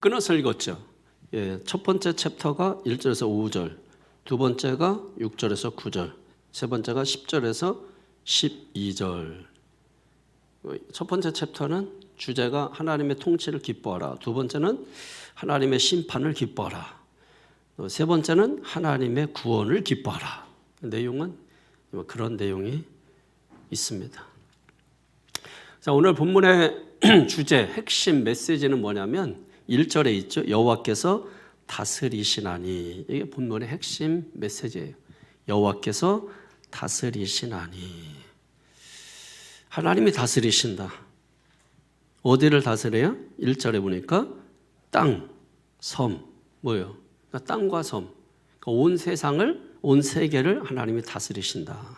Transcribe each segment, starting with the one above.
끊어서 읽었죠. 예, 첫 번째 챕터가 1절에서 5절, 두 번째가 6절에서 9절, 세 번째가 10절에서 12절. 첫 번째 챕터는 주제가 하나님의 통치를 기뻐하라. 두 번째는 하나님의 심판을 기뻐하라. 세 번째는 하나님의 구원을 기뻐하라. 내용은 그런 내용이 있습니다. 자, 오늘 본문의 주제, 핵심 메시지는 뭐냐면 1절에 있죠. 여호와께서 다스리시나니. 이게 본문의 핵심 메시지예요. 여호와께서 다스리시나니. 하나님이 다스리신다. 어디를 다스려요? 1절에 보니까 땅, 섬, 뭐예요? 그러니까 땅과 섬, 그러니까 온 세상을, 온 세계를 하나님이 다스리신다.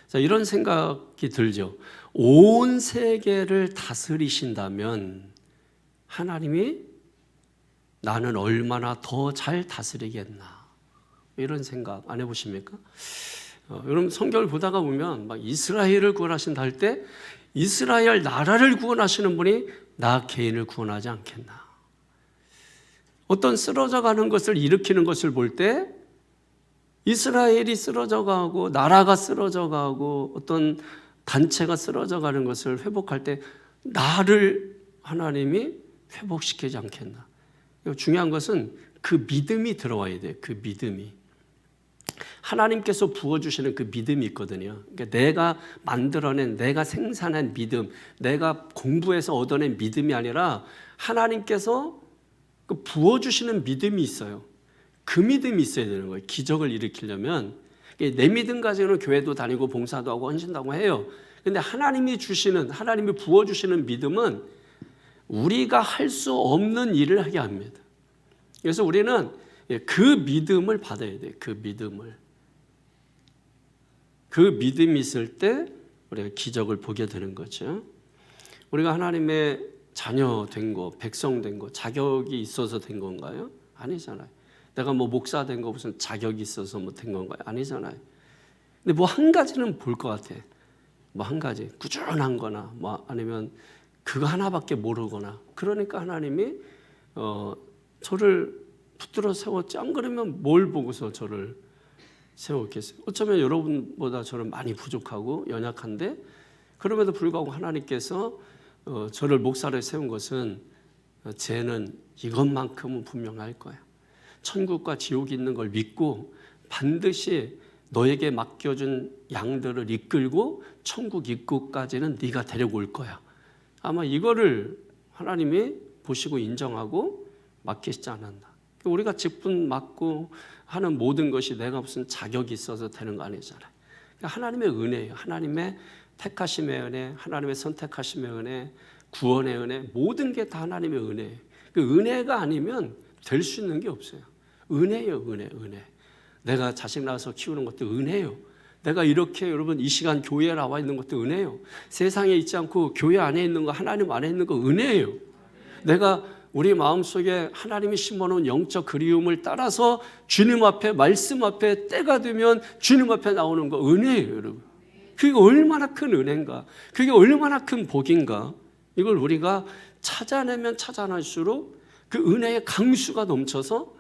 자, 이런 생각이 들죠. 온 세계를 다스리신다면 하나님이 나는 얼마나 더 잘 다스리겠나, 이런 생각 안 해보십니까? 여러분 성경을 보다가 보면 막 이스라엘을 구원하신다 할 때 이스라엘 나라를 구원하시는 분이 나 개인을 구원하지 않겠나. 어떤 쓰러져 가는 것을 일으키는 것을 볼 때 이스라엘이 쓰러져 가고 나라가 쓰러져 가고 어떤 단체가 쓰러져 가는 것을 회복할 때 나를 하나님이 회복시키지 않겠나. 중요한 것은 그 믿음이 들어와야 돼요. 그 믿음이. 하나님께서 부어주시는 그 믿음이 있거든요. 그러니까 내가 만들어낸, 내가 생산한 믿음, 내가 공부해서 얻어낸 믿음이 아니라 하나님께서 그 부어주시는 믿음이 있어요. 그 믿음이 있어야 되는 거예요. 기적을 일으키려면. 내 믿음 가지고는 교회도 다니고 봉사도 하고 헌신도 하고 해요. 그런데 하나님이 주시는, 하나님이 부어주시는 믿음은 우리가 할 수 없는 일을 하게 합니다. 그래서 우리는 그 믿음을 받아야 돼요. 그 믿음을. 그 믿음이 있을 때 우리가 기적을 보게 되는 거죠. 우리가 하나님의 자녀 된 거, 백성 된 거, 자격이 있어서 된 건가요? 아니잖아요. 내가 뭐 목사 된 거 무슨 자격이 있어서 뭐 된 건가요? 아니잖아요. 근데 뭐 한 가지는 볼 것 같아. 뭐 한 가지 꾸준한 거나 뭐 아니면 그거 하나밖에 모르거나. 그러니까 하나님이 저를 붙들어 세웠지. 안 그러면 뭘 보고서 저를 세웠겠어요? 어쩌면 여러분보다 저는 많이 부족하고 연약한데 그럼에도 불구하고 하나님께서 저를 목사를 세운 것은 쟤는 이것만큼은 분명할 거야. 천국과 지옥이 있는 걸 믿고 반드시 너에게 맡겨준 양들을 이끌고 천국 입구까지는 네가 데리고 올 거야. 아마 이거를 하나님이 보시고 인정하고 맡기시지 않았나. 우리가 직분 맡고 하는 모든 것이 내가 무슨 자격이 있어서 되는 거 아니잖아요. 하나님의 은혜예요. 하나님의 택하심의 은혜, 하나님의 선택하심의 은혜, 구원의 은혜, 모든 게 다 하나님의 은혜예요. 그 은혜가 아니면 될 수 있는 게 없어요. 은혜예요, 은혜. 내가 자식 낳아서 키우는 것도 은혜예요. 내가 이렇게 여러분 이 시간 교회에 나와 있는 것도 은혜예요. 세상에 있지 않고 교회 안에 있는 거, 하나님 안에 있는 거 은혜예요. 내가 우리 마음속에 하나님이 심어놓은 영적 그리움을 따라서 주님 앞에, 말씀 앞에 때가 되면 주님 앞에 나오는 거 은혜예요, 여러분. 그게 얼마나 큰 은혜인가, 그게 얼마나 큰 복인가. 이걸 우리가 찾아내면 찾아낼수록 그 은혜의 강수가 넘쳐서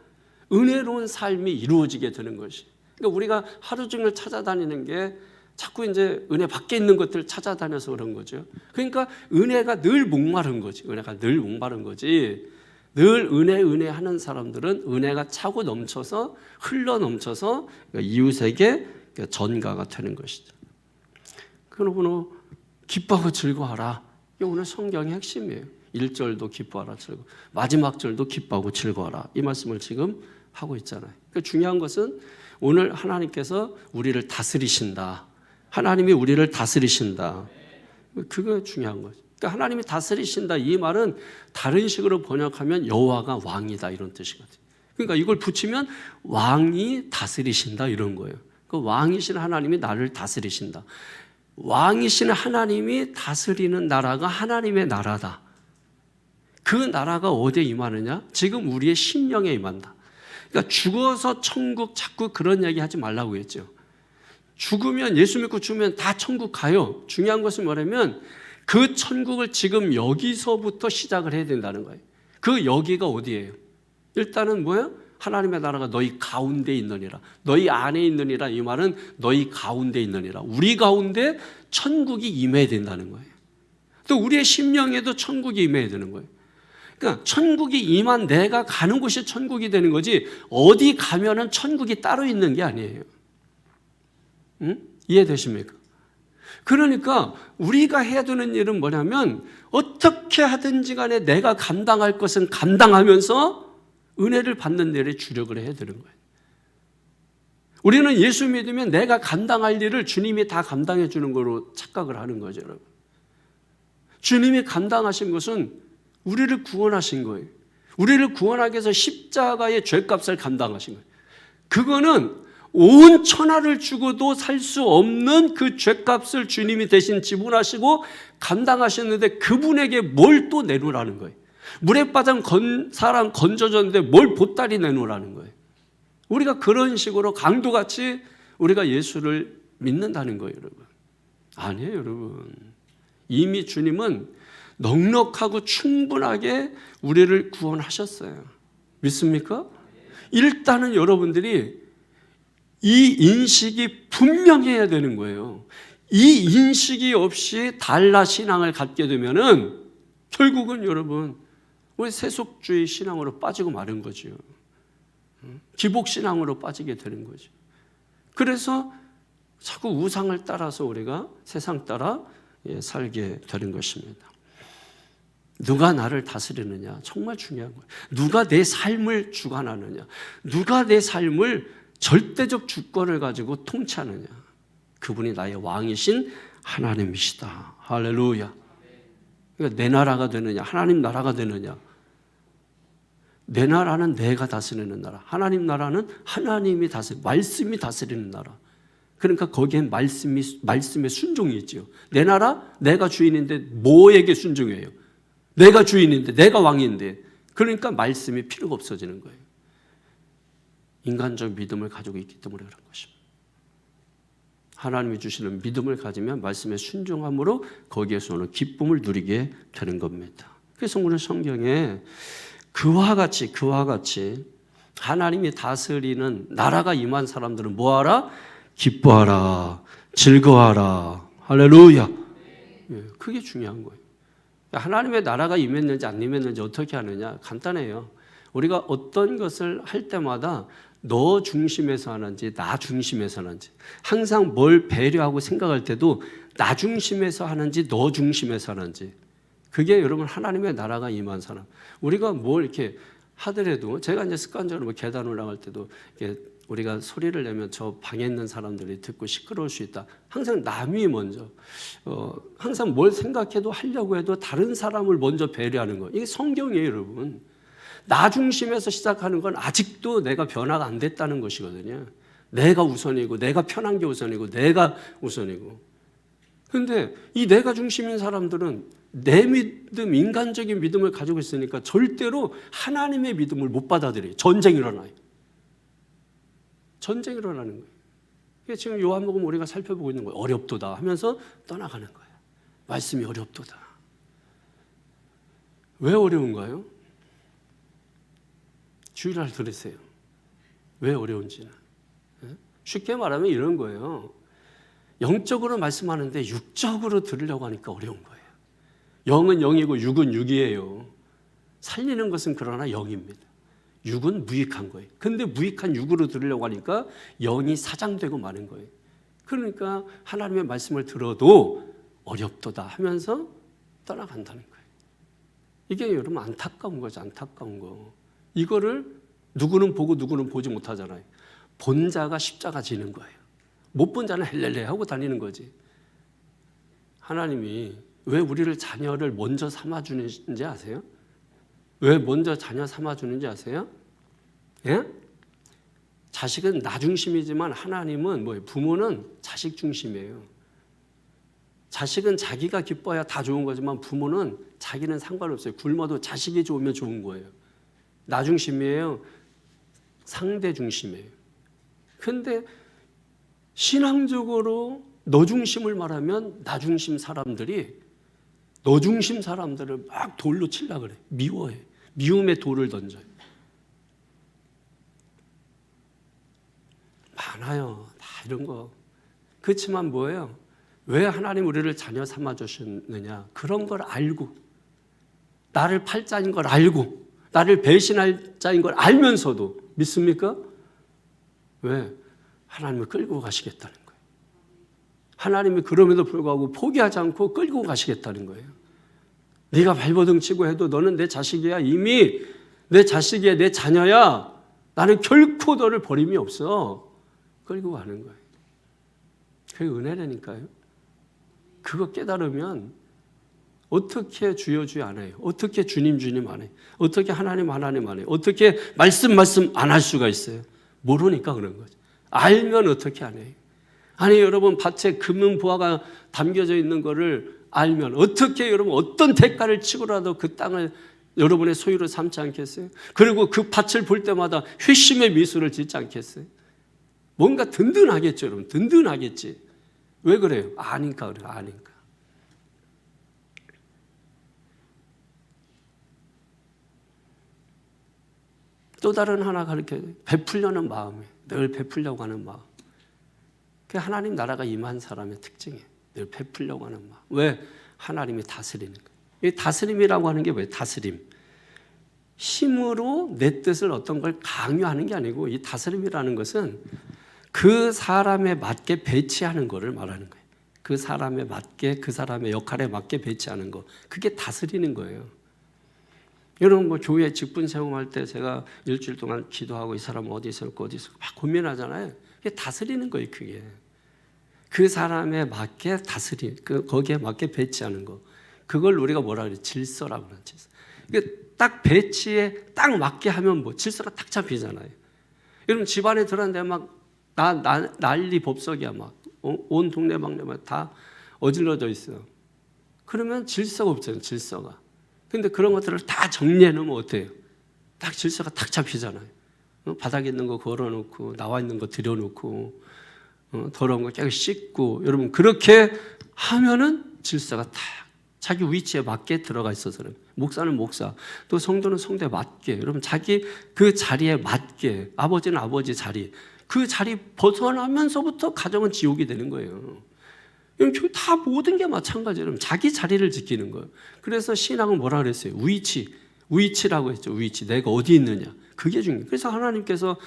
은혜로운 삶이 이루어지게 되는 것이. 그러니까 우리가 하루 종일 찾아다니는 게 자꾸 이제 은혜 밖에 있는 것들을 찾아다녀서 그런 거죠. 그러니까 은혜가 늘 목마른 거지. 은혜가 늘 목마른 거지. 늘 은혜 하는 사람들은 은혜가 차고 넘쳐서 흘러 넘쳐서 이웃에게 전가가 되는 것이죠. 그러므로 기뻐하고 즐거워하라. 이게 오늘 성경의 핵심이에요. 1절도 기뻐하라, 즐거워. 마지막 절도 기뻐하고 즐거워하라. 이 말씀을 지금 하고 있잖아요. 그러니까 중요한 것은 오늘 하나님께서 우리를 다스리신다. 하나님이 우리를 다스리신다. 그게 중요한 거죠. 그러니까 하나님이 다스리신다. 이 말은 다른 식으로 번역하면 여호와가 왕이다, 이런 뜻이거든요. 그러니까 이걸 붙이면 왕이 다스리신다, 이런 거예요. 그 왕이신 하나님이 나를 다스리신다. 왕이신 하나님이 다스리는 나라가 하나님의 나라다. 그 나라가 어디에 임하느냐? 지금 우리의 심령에 임한다. 그러니까 죽어서 천국 자꾸 그런 얘기 하지 말라고 했죠. 죽으면, 예수 믿고 죽으면 다 천국 가요. 중요한 것은 뭐냐면 그 천국을 지금 여기서부터 시작을 해야 된다는 거예요. 그 여기가 어디예요? 일단은 뭐예요? 하나님의 나라가 너희 가운데 있느니라. 너희 안에 있느니라. 이 말은 너희 가운데 있느니라. 우리 가운데 천국이 임해야 된다는 거예요. 또 우리의 심령에도 천국이 임해야 되는 거예요. 그러니까 천국이 임한 내가 가는 곳이 천국이 되는 거지, 어디 가면은 천국이 따로 있는 게 아니에요. 응? 이해되십니까? 그러니까 우리가 해야 되는 일은 뭐냐면, 어떻게 하든지 간에 내가 감당할 것은 감당하면서 은혜를 받는 일에 주력을 해야 되는 거예요. 우리는 예수 믿으면 내가 감당할 일을 주님이 다 감당해 주는 거로 착각을 하는 거죠, 여러분. 주님이 감당하신 것은 우리를 구원하신 거예요. 우리를 구원하기 위해서 십자가의 죄값을 감당하신 거예요. 그거는 온 천하를 주고도 살 수 없는 그 죄값을 주님이 대신 지불하시고 감당하셨는데, 그분에게 뭘 또 내놓으라는 거예요. 물에 빠진 사람 건져졌는데 뭘 보따리 내놓으라는 거예요. 우리가 그런 식으로 강도같이 우리가 예수를 믿는다는 거예요, 여러분. 아니에요, 여러분. 이미 주님은 넉넉하고 충분하게 우리를 구원하셨어요. 믿습니까? 일단은 여러분들이 이 인식이 분명해야 되는 거예요. 이 인식이 없이 달라 신앙을 갖게 되면은 결국은 여러분, 우리 세속주의 신앙으로 빠지고 마는 거죠. 기복신앙으로 빠지게 되는 거죠. 그래서 자꾸 우상을 따라서 우리가 세상 따라 살게 되는 것입니다. 누가 나를 다스리느냐? 정말 중요한 거예요. 누가 내 삶을 주관하느냐? 누가 내 삶을 절대적 주권을 가지고 통치하느냐? 그분이 나의 왕이신 하나님이시다. 할렐루야. 그러니까 내 나라가 되느냐? 하나님 나라가 되느냐? 내 나라는 내가 다스리는 나라, 하나님 나라는 하나님이 말씀이 다스리는 나라. 그러니까 거기엔 말씀의 순종이 있죠. 내 나라, 내가 주인인데 뭐에게 순종해요? 내가 주인인데, 내가 왕인데. 그러니까 말씀이 필요가 없어지는 거예요. 인간적 믿음을 가지고 있기 때문에 그런 것입니다. 하나님이 주시는 믿음을 가지면 말씀에 순종함으로 거기에서 오는 기쁨을 누리게 되는 겁니다. 그래서 오늘 성경에 그와 같이 하나님이 다스리는 나라가 임한 사람들은 뭐하라? 기뻐하라, 즐거워하라. 할렐루야. 그게 중요한 거예요. 하나님의 나라가 임했는지 안 임했는지 어떻게 하느냐? 간단해요. 우리가 어떤 것을 할 때마다 너 중심에서 하는지 나 중심에서 하는지, 항상 뭘 배려하고 생각할 때도 나 중심에서 하는지 너 중심에서 하는지, 그게 여러분 하나님의 나라가 임한 사람. 우리가 뭘 이렇게 하더라도, 제가 이제 습관적으로 계단 올라갈 때도 이렇게 우리가 소리를 내면 저 방에 있는 사람들이 듣고 시끄러울 수 있다. 항상 남이 먼저, 항상 뭘 생각해도 하려고 해도 다른 사람을 먼저 배려하는 거. 이게 성경이에요, 여러분. 나 중심에서 시작하는 건 아직도 내가 변화가 안 됐다는 것이거든요. 내가 우선이고, 내가 편한 게 우선이고, 내가 우선이고. 그런데 이 내가 중심인 사람들은 내 믿음, 인간적인 믿음을 가지고 있으니까 절대로 하나님의 믿음을 못 받아들여요. 전쟁이 일어나요. 전쟁이 일어나는 거예요. 그게 지금 요한복음 우리가 살펴보고 있는 거예요. 어렵도다 하면서 떠나가는 거예요. 말씀이 어렵도다. 왜 어려운가요? 주의를 들으세요. 왜 어려운지는. 쉽게 말하면 이런 거예요. 영적으로 말씀하는데 육적으로 들으려고 하니까 어려운 거예요. 영은 영이고 육은 육이에요. 살리는 것은 그러나 영입니다. 육은 무익한 거예요. 근데 무익한 육으로 들으려고 하니까 영이 사장되고 마는 거예요. 그러니까 하나님의 말씀을 들어도 어렵도다 하면서 떠나간다는 거예요. 이게 여러분 안타까운 거죠. 안타까운 거. 이거를 누구는 보고 누구는 보지 못하잖아요. 본 자가 십자가 지는 거예요. 못 본 자는 헬렐레 하고 다니는 거지. 하나님이 왜 우리를 자녀를 먼저 삼아주는지 아세요? 왜 먼저 자녀 삼아주는지 아세요? 예? 자식은 나 중심이지만 하나님은 뭐예요? 부모는 자식 중심이에요. 자식은 자기가 기뻐야 다 좋은 거지만 부모는 자기는 상관없어요. 굶어도 자식이 좋으면 좋은 거예요. 나 중심이에요. 상대 중심이에요. 그런데 신앙적으로 너 중심을 말하면 나 중심 사람들이 너 중심 사람들을 막 돌로 치려고 그래. 미워해. 미움의 돌을 던져요. 많아요. 다 이런 거. 그렇지만 뭐예요? 왜 하나님 우리를 자녀 삼아 주셨느냐? 그런 걸 알고, 나를 팔자인 걸 알고, 나를 배신할 자인 걸 알면서도 믿습니까? 왜? 하나님을 끌고 가시겠다는 거예요. 하나님이 그럼에도 불구하고 포기하지 않고 끌고 가시겠다는 거예요. 네가 발버둥 치고 해도 너는 내 자식이야. 이미 내 자식이야, 내 자녀야. 나는 결코 너를 버림이 없어. 끌고 가는 거예요. 그게 은혜라니까요. 그거 깨달으면 어떻게 주여 주여 안 해요? 어떻게 주님 주님 안 해요? 어떻게 하나님 하나님 안 해요? 어떻게 말씀 안 할 수가 있어요? 모르니까 그런 거죠. 알면 어떻게 안 해요? 아니 여러분 밭에 금은 보화가 담겨져 있는 거를 알면 어떻게 여러분 어떤 대가를 치고라도 그 땅을 여러분의 소유로 삼지 않겠어요? 그리고 그 밭을 볼 때마다 회심의 미소를 짓지 않겠어요? 뭔가 든든하겠죠, 여러분. 든든하겠지. 왜 그래요? 아니까 그래요. 아니까. 또 다른 하나가 이렇게 베풀려는 마음이에요. 늘 베풀려고 하는 마음. 그게 하나님 나라가 임한 사람의 특징이에요. 늘 베풀려고 하는 마음. 왜? 하나님이 다스리는 거예요. 이 다스림이라고 하는 게 왜 다스림? 힘으로 내 뜻을 어떤 걸 강요하는 게 아니고 이 다스림이라는 것은 그 사람에 맞게 배치하는 것을 말하는 거예요. 그 사람에 맞게, 그 사람의 역할에 맞게 배치하는 거. 그게 다스리는 거예요. 여러분 뭐 교회 직분 세움할 때 제가 일주일 동안 기도하고 이 사람 어디 있을까 어디 있을까 막 고민하잖아요. 그게 다스리는 거예요. 그게 그 사람에 맞게 거기에 맞게 배치하는 거. 그걸 우리가 뭐라 그래요? 질서라고 하는 질서. 이게 딱 배치에 딱 맞게 하면 뭐 질서가 딱 잡히잖아요. 여러분 집안에 들어왔는데 막 난리 법석이야 막 온 동네 막내 다 어질러져 있어. 그러면 질서가 없잖아요. 질서가. 근데 그런 것들을 다 정리해 놓으면 어때요? 딱 질서가 딱 잡히잖아요. 바닥에 있는 거 걸어놓고 나와 있는 거 들여놓고 더러운 거 깨끗이 씻고 여러분 그렇게 하면은 질서가 딱 자기 위치에 맞게 들어가 있어서 목사는 목사 또 성도는 성도에 맞게 여러분 자기 그 자리에 맞게 아버지는 아버지 자리 그 자리 벗어나면서부터 가정은 지옥이 되는 거예요. 다 모든 게 마찬가지예요. 자기 자리를 지키는 거예요. 그래서 신앙은 뭐라 그랬어요? 위치라고 했죠. 위치. 내가 어디 있느냐. 그게 중요해요. 그래서 하나님께서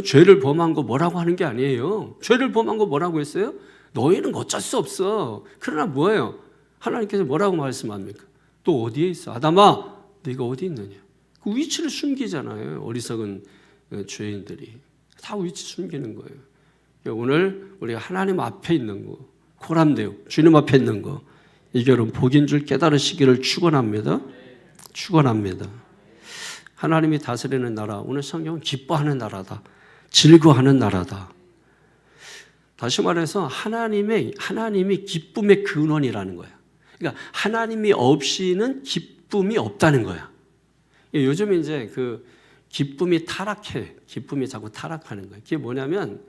죄를 범한 거 뭐라고 하는 게 아니에요. 죄를 범한 거 뭐라고 했어요? 너희는 어쩔 수 없어. 그러나 뭐예요? 하나님께서 뭐라고 말씀합니까? 또 어디에 있어? 아담아, 네가 어디 있느냐. 그 위치를 숨기잖아요. 어리석은 죄인들이. 다 위치 숨기는 거예요. 오늘 우리가 하나님 앞에 있는 거, 코람데오, 주님 앞에 있는 거, 이게 여러분 복인 줄 깨달으시기를 축원합니다. 축원합니다. 하나님이 다스리는 나라, 오늘 성경은 기뻐하는 나라다. 즐거워하는 나라다. 다시 말해서 하나님이 기쁨의 근원이라는 거야. 그러니까 하나님이 없이는 기쁨이 없다는 거야. 요즘 이제 그 기쁨이 타락해. 기쁨이 자꾸 타락하는 거예요. 그게 뭐냐면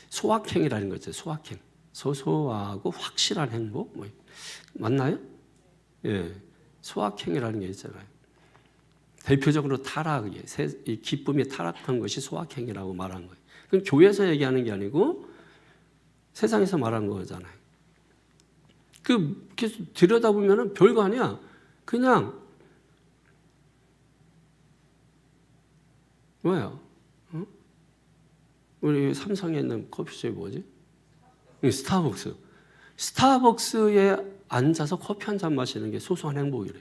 소확행이라는 거죠. 소확행. 소소하고 확실한 행복. 맞나요? 예. 소확행이라는 게 있잖아요. 대표적으로 타락이, 이 기쁨이 타락한 것이 소확행이라고 말한 거예요. 그럼 교회에서 얘기하는 게 아니고 세상에서 말한 거잖아요. 계속 들여다보면 별거 아니야. 그냥 뭐야? 우리 삼성에 있는 커피숍이 뭐지? 스타벅스. 스타벅스에 앉아서 커피 한 잔 마시는 게 소소한 행복이래.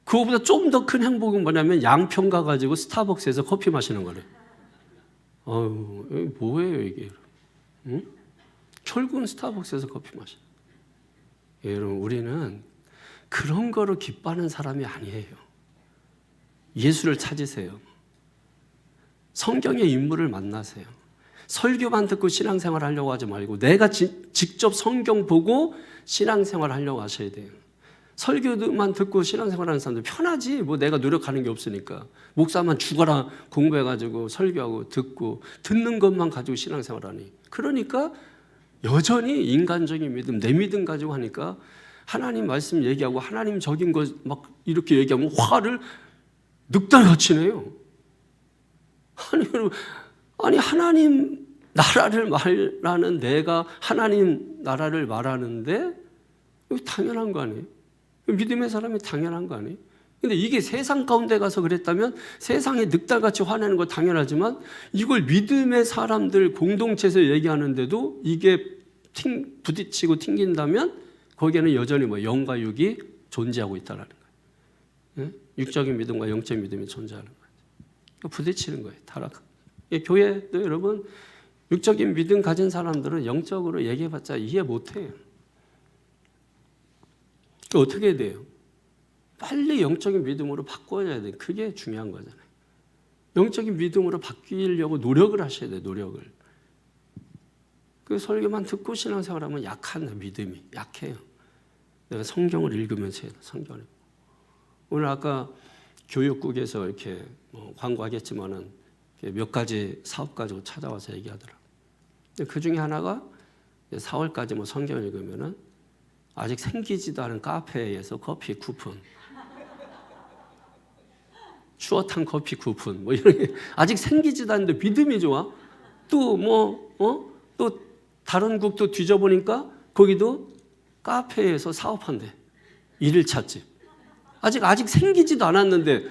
그거보다 좀 더 큰 행복은 뭐냐면 양평 가가지고 스타벅스에서 커피 마시는 거래. 이게 뭐예요 이게? 응? 결국은 스타벅스에서 커피 마셔. 여러분 우리는 그런 거로 기뻐하는 사람이 아니에요. 예수를 찾으세요. 성경의 인물을 만나세요. 설교만 듣고 신앙생활 하려고 하지 말고 내가 직접 성경 보고 신앙생활 하려고 하셔야 돼요. 설교만 듣고 신앙생활하는 사람들 편하지. 뭐 내가 노력하는 게 없으니까. 목사만 죽어라 공부해가지고 설교하고 듣고 듣는 것만 가지고 신앙생활하니. 그러니까 여전히 인간적인 믿음, 내 믿음 가지고 하니까 하나님 말씀 얘기하고 하나님적인 것 막 이렇게 얘기하면 화를 늑달같이 내요. 아니 여러분, 아니 하나님 나라를 말하는 내가 하나님 나라를 말하는데 이거 당연한 거 아니에요? 믿음의 사람이 당연한 거 아니에요? 근데 이게 세상 가운데 가서 그랬다면 세상에 늑달같이 화내는 거 당연하지만 이걸 믿음의 사람들 공동체에서 얘기하는데도 이게 부딪히고 튕긴다면 거기에는 여전히 영과 육이 존재하고 있다는 거예요. 육적인 믿음과 영적인 믿음이 존재하는 거예요. 부딪히는 거예요. 타락. 교회도 여러분 육적인 믿음 가진 사람들은 영적으로 얘기해봤자 이해 못해요. 어떻게 해야 돼요? 빨리 영적인 믿음으로 바꿔야 돼요. 그게 중요한 거잖아요. 영적인 믿음으로 바뀌려고 노력을 하셔야 돼요. 노력을. 그 설교만 듣고 신앙생활하면 약한 믿음이 약해요. 내가 성경을 읽으면서 해야 돼. 성경을. 오늘 아까 교육국에서 이렇게 광고하겠지만은 몇 가지 사업 가지고 찾아와서 얘기하더라고요. 그 중에 하나가 4월까지 성경을 읽으면은 아직 생기지도 않은 카페에서 커피 쿠폰, 추어탕 커피 쿠폰 이런 게 아직 생기지도 않는데 믿음이 좋아. 또 다른 국도 뒤져보니까 거기도 카페에서 사업한대. 1일차 집. 아직 생기지도 않았는데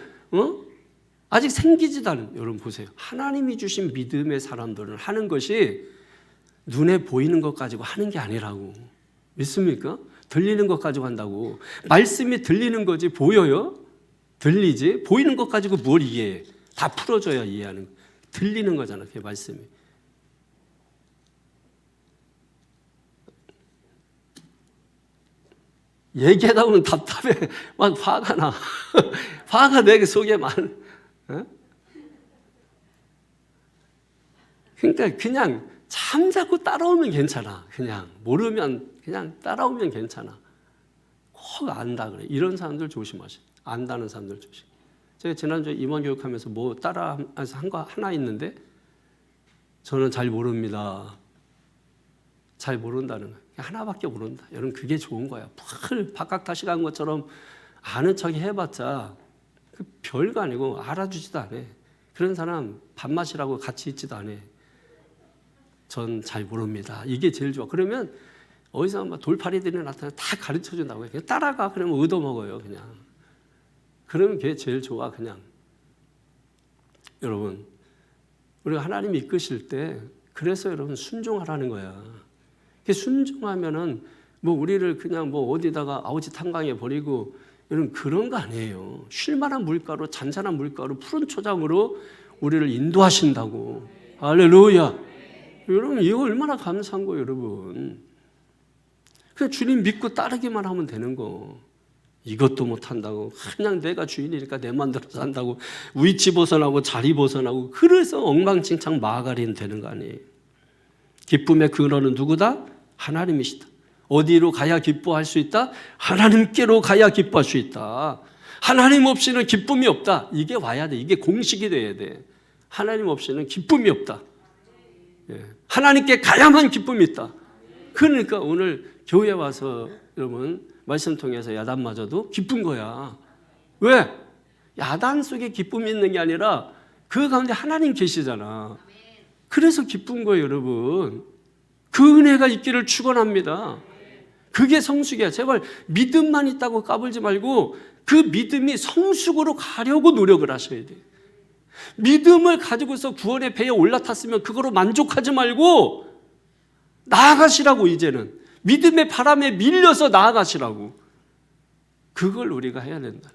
아직 생기지도 않은. 여러분 보세요. 하나님이 주신 믿음의 사람들은 하는 것이 눈에 보이는 것 가지고 하는 게 아니라고. 믿습니까? 들리는 것 가지고 한다고. 말씀이 들리는 거지 보여요? 들리지? 보이는 것 가지고 뭘 이해해? 다 풀어줘야 이해하는. 들리는 거잖아. 그게 말씀이. 얘기하다 보면 답답해. 막 화가 나. 화가 내 속에 많은. 그러니까 그냥 잠자고 따라오면 괜찮아. 그냥 모르면 그냥 따라오면 괜찮아. 꼭 안다 그래. 이런 사람들 조심하세요. 안다는 사람들 조심. 제가 지난주에 임원 교육하면서 따라하면서 한 거 하나 있는데 저는 잘 모릅니다. 잘 모른다는 거예요. 하나밖에 모른다. 여러분 그게 좋은 거야. 박학다시 간 것처럼 아는 척 해봤자 별거 아니고 알아주지도 않아. 그런 사람 밥맛이라고 같이 있지도 않아. 전 잘 모릅니다. 이게 제일 좋아. 그러면 어디서 돌팔이들이 나타나 다 가르쳐준다고 해. 그냥 따라가. 그러면 얻어먹어요. 그냥. 그러면 그게 제일 좋아. 그냥. 여러분 우리가 하나님이 이끄실 때 그래서 여러분 순종하라는 거야. 순종하면은 우리를 그냥 어디다가 아우지 탄광에 버리고 여러분 그런 거 아니에요. 쉴만한 물가로 잔잔한 물가로 푸른 초장으로 우리를 인도하신다고. 할렐루야. 여러분 이거 얼마나 감사한 거예요. 여러분 그냥 주님 믿고 따르기만 하면 되는 거. 이것도 못한다고 그냥 내가 주인이니까 내 맘대로 산다고 위치 벗어나고 자리 벗어나고 그래서 엉망진창 마가린 되는 거 아니에요. 기쁨의 근원은 누구다? 하나님이시다. 어디로 가야 기뻐할 수 있다? 하나님께로 가야 기뻐할 수 있다. 하나님 없이는 기쁨이 없다. 이게 와야 돼. 이게 공식이 돼야 돼. 하나님 없이는 기쁨이 없다. 하나님께 가야만 기쁨이 있다. 그러니까 오늘 교회 와서 여러분 말씀 통해서 야단마저도 기쁜 거야. 왜? 야단 속에 기쁨이 있는 게 아니라 그 가운데 하나님 계시잖아. 그래서 기쁜 거예요. 여러분 그 은혜가 있기를 축원합니다. 그게 성숙이야. 제발 믿음만 있다고 까불지 말고 그 믿음이 성숙으로 가려고 노력을 하셔야 돼요. 믿음을 가지고서 구원의 배에 올라탔으면 그거로 만족하지 말고 나아가시라고. 이제는 믿음의 바람에 밀려서 나아가시라고. 그걸 우리가 해야 된다.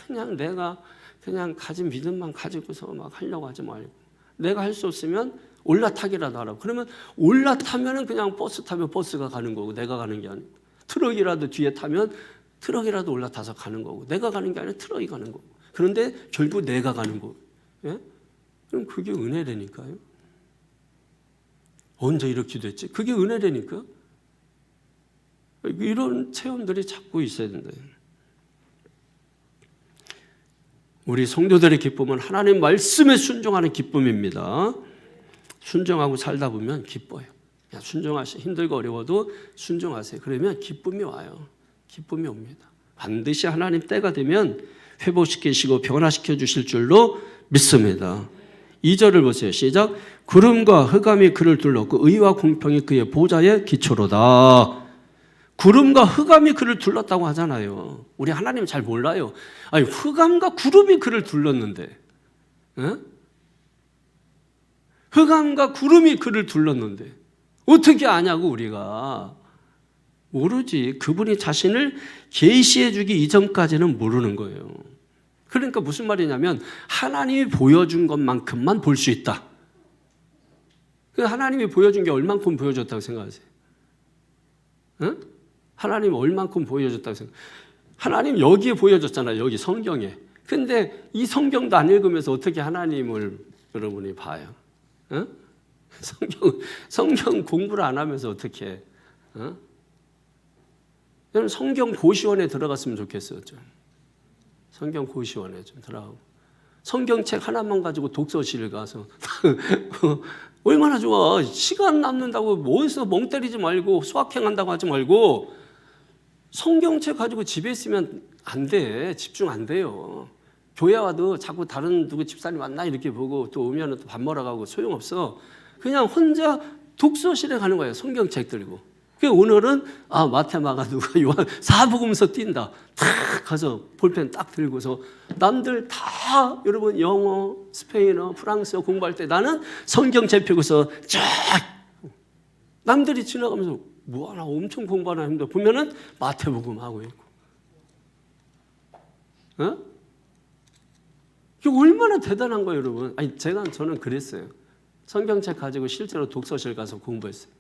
그냥 내가 그냥 가진 믿음만 가지고서 막 하려고 하지 말고 내가 할 수 없으면 올라타기라도 하라고. 그러면 올라타면은 그냥 버스 타면 버스가 가는 거고 내가 가는 게 아니고 트럭이라도 뒤에 타면 트럭이라도 올라타서 가는 거고 내가 가는 게 아니라 트럭이 가는 거고. 그런데 결국 내가 가는 거고. 예? 그럼 그게 은혜라니까요. 언제 이렇게 됐지? 그게 은혜라니까. 이런 체험들이 자꾸 있어야 된다. 우리 성도들의 기쁨은 하나님 말씀에 순종하는 기쁨입니다. 순종하고 살다 보면 기뻐요. 힘들고 어려워도 순종하세요. 그러면 기쁨이 와요. 기쁨이 옵니다. 반드시 하나님 때가 되면 회복시키시고 변화시켜 주실 줄로 믿습니다. 2절을 보세요. 시작. 구름과 흑암이 그를 둘렀고 의와 공평이 그의 보좌의 기초로다. 구름과 흑암이 그를 둘렀다고 하잖아요. 우리 하나님 잘 몰라요. 아니, 흑암과 구름이 그를 둘렀는데, 흑암과 구름이 그를 둘렀는데 어떻게 아냐고. 우리가 모르지. 그분이 자신을 계시해 주기 이전까지는 모르는 거예요. 그러니까 무슨 말이냐면 하나님이 보여준 것만큼만 볼 수 있다. 하나님이 보여준 게 얼만큼 보여줬다고 생각하세요? 하나님이 얼만큼 보여줬다고 생각하세요? 하나님 여기에 보여줬잖아요. 여기 성경에. 근데 이 성경도 안 읽으면서 어떻게 하나님을 여러분이 봐요? 성경 공부를 안 하면서 어떻게? 저는 성경 고시원에 들어갔으면 좋겠어요. 좀. 성경 고시원에 좀 들어가고 성경책 하나만 가지고 독서실 가서 얼마나 좋아. 시간 남는다고 뭐해서 멍 때리지 말고 수학행한다고 하지 말고 성경책 가지고 집에 있으면 안 돼. 집중 안 돼요. 교회 와도 자꾸 다른 누구 집사님 왔나 이렇게 보고 또 오면 또 밥 먹으러 가고 소용없어. 그냥 혼자 독서실에 가는 거예요. 성경책 들고. 오늘은 마테마가 누가 요한 사복음서 뛴다. 탁 가서 볼펜 딱 들고서 남들 다 여러분 영어, 스페인어, 프랑스어 공부할 때 나는 성경책 펴고서 쫙 남들이 지나가면서 뭐하나 엄청 공부하나 했는데 보면은 마태복음 하고 있고. 이게 얼마나 대단한 거예요, 여러분. 아니 저는 그랬어요. 성경책 가지고 실제로 독서실 가서 공부했어요.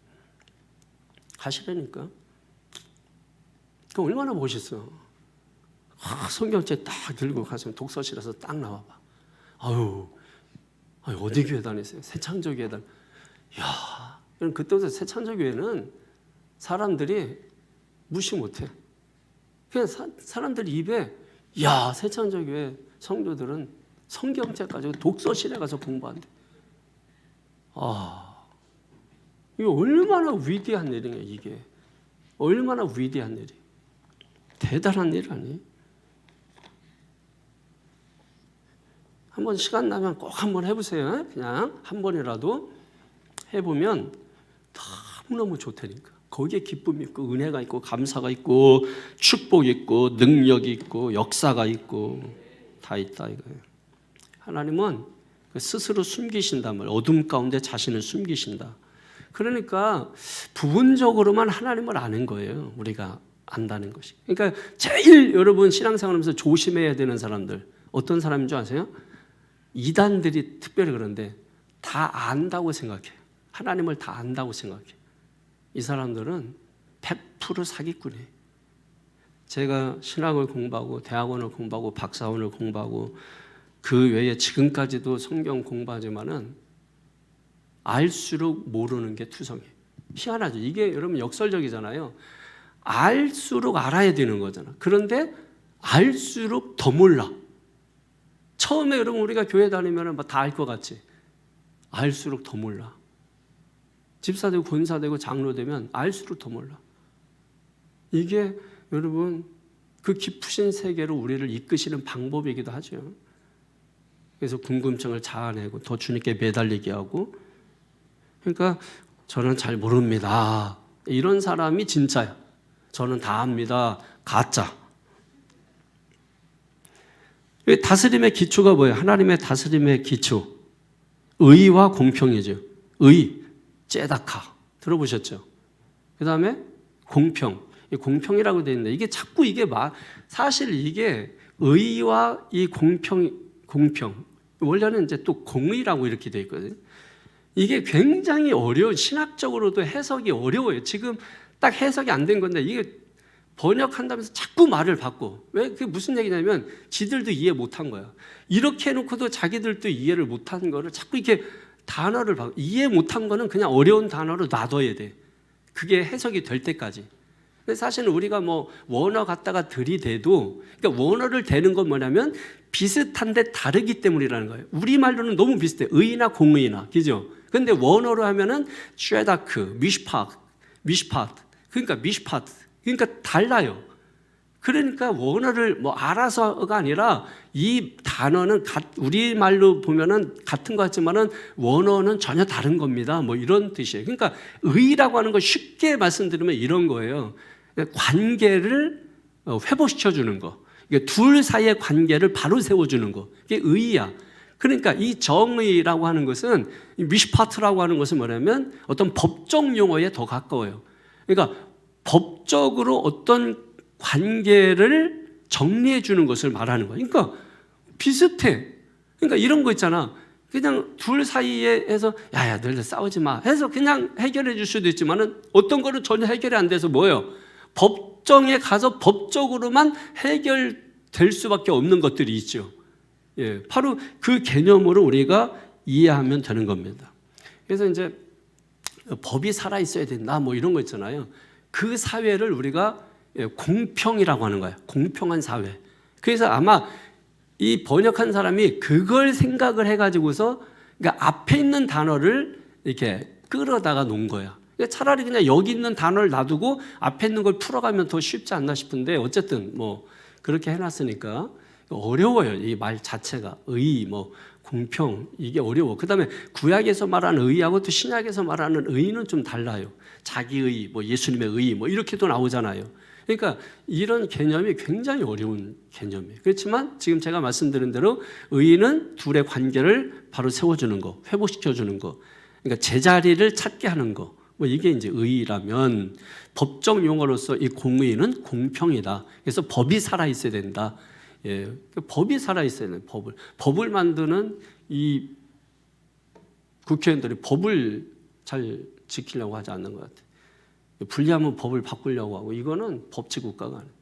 가시라니까. 그 얼마나 멋있어. 성경책 딱 들고 가서 독서실에서 딱 나와봐. 아유, 어디 교회 다녔어요? 새창조교회 다녔어요. 이야, 그때부터 새창조교회는 사람들이 무시 못해. 그냥 사람들 입에 야, 새창조교회 성도들은 성경책 가지고 독서실에 가서 공부한대. 이게 얼마나 위대한 일이냐, 이게. 얼마나 위대한 일이. 대단한 일 아니? 한번 시간 나면 꼭 한번 해보세요. 그냥 한 번이라도 해보면 너무너무 좋다니까. 거기에 기쁨이 있고 은혜가 있고 감사가 있고 축복이 있고 능력이 있고 역사가 있고 다 있다 이거예요. 하나님은 스스로 숨기신단 말이에요. 어둠 가운데 자신을 숨기신다. 그러니까 부분적으로만 하나님을 아는 거예요. 우리가 안다는 것이. 그러니까 제일 여러분 신앙생활하면서 조심해야 되는 사람들 어떤 사람인 줄 아세요? 이단들이 특별히 그런데 다 안다고 생각해요. 하나님을 다 안다고 생각해요. 이 사람들은 100% 사기꾼이에요. 제가 신학을 공부하고 대학원을 공부하고 박사원을 공부하고 그 외에 지금까지도 성경 공부하지만은 알수록 모르는 게 투성이에요. 희한하죠. 이게 여러분 역설적이잖아요. 알수록 알아야 되는 거잖아. 그런데 알수록 더 몰라. 처음에 여러분 우리가 교회 다니면 다 알 것 같지. 알수록 더 몰라. 집사 되고 권사 되고 장로 되면 알수록 더 몰라. 이게 여러분 그 깊으신 세계로 우리를 이끄시는 방법이기도 하죠. 그래서 궁금증을 자아내고 더 주님께 매달리게 하고. 그러니까 저는 잘 모릅니다. 이런 사람이 진짜야. 저는 다 압니다. 가짜. 다스림의 기초가 뭐예요? 하나님의 다스림의 기초. 의와 공평이죠. 의, 째다카. 들어보셨죠? 그 다음에 공평. 공평이라고 되어 있는데 이게 자꾸 이게 사실 이게 의와 이 공평. 원래는 이제 또 공의라고 이렇게 되어 있거든요. 이게 굉장히 신학적으로도 해석이 어려워요. 지금 딱 해석이 안 된 건데 이게 번역한다면서 자꾸 말을 바꿔. 왜? 그게 무슨 얘기냐면 지들도 이해 못한 거야. 이렇게 해놓고도 자기들도 이해를 못한 거를 자꾸 이렇게 단어를 바꿔. 이해 못한 거는 그냥 어려운 단어로 놔둬야 돼. 그게 해석이 될 때까지. 근데 사실은 우리가 원어 갖다가 들이대도 그러니까 원어를 대는 건 뭐냐면 비슷한데 다르기 때문이라는 거예요. 우리말로는 너무 비슷해. 의나 공의나. 그죠? 근데 원어로 하면은 쉐다크, 미시파트. 그러니까 미시파트. 그러니까 달라요. 그러니까 원어를 뭐 알아서가 아니라 이 단어는 우리말로 보면은 같은 것 같지만은 원어는 전혀 다른 겁니다. 뭐 이런 뜻이에요. 그러니까 의라고 하는 거 쉽게 말씀드리면 이런 거예요. 관계를 회복시켜 주는 거. 둘 사이의 관계를 바로 세워주는 거. 이게 의야. 그러니까 이 정의라고 하는 것은, 미시파트라고 하는 것은 뭐냐면 어떤 법적 용어에 더 가까워요. 그러니까 법적으로 어떤 관계를 정리해 주는 것을 말하는 거예요. 그러니까 비슷해. 그러니까 이런 거 있잖아. 그냥 둘 사이에 해서 야야 너희들 싸우지 마 해서 그냥 해결해 줄 수도 있지만은 어떤 거는 전혀 해결이 안 돼서 뭐예요? 법정에 가서 법적으로만 해결될 수밖에 없는 것들이 있죠. 예, 바로 그 개념으로 우리가 이해하면 되는 겁니다. 그래서 이제 법이 살아 있어야 된다 뭐 이런 거 있잖아요. 그 사회를 우리가 공평이라고 하는 거예요. 공평한 사회. 그래서 아마 이 번역한 사람이 그걸 생각을 해가지고서 그러니까 앞에 있는 단어를 이렇게 끌어다가 놓은 거야. 그러니까 차라리 그냥 여기 있는 단어를 놔두고 앞에 있는 걸 풀어가면 더 쉽지 않나 싶은데 어쨌든 뭐 그렇게 해놨으니까 어려워요. 이 말 자체가 의, 뭐 공평 이게 어려워. 그다음에 구약에서 말하는 의하고 또 신약에서 말하는 의는 좀 달라요. 자기의, 뭐 예수님의 의, 뭐 이렇게도 나오잖아요. 그러니까 이런 개념이 굉장히 어려운 개념이에요. 그렇지만 지금 제가 말씀드린 대로 의는 둘의 관계를 바로 세워주는 거, 회복시켜주는 거, 그러니까 제자리를 찾게 하는 거, 뭐 이게 이제 의라면 법적 용어로서 이 공의는 공평이다. 그래서 법이 살아 있어야 된다. 예, 법이 살아 있어야 된다. 법을 만드는 이 국회의원들이 법을 잘 지키려고 하지 않는 것 같아요. 불리하면 법을 바꾸려고 하고 이거는 법치 국가가 아니에요.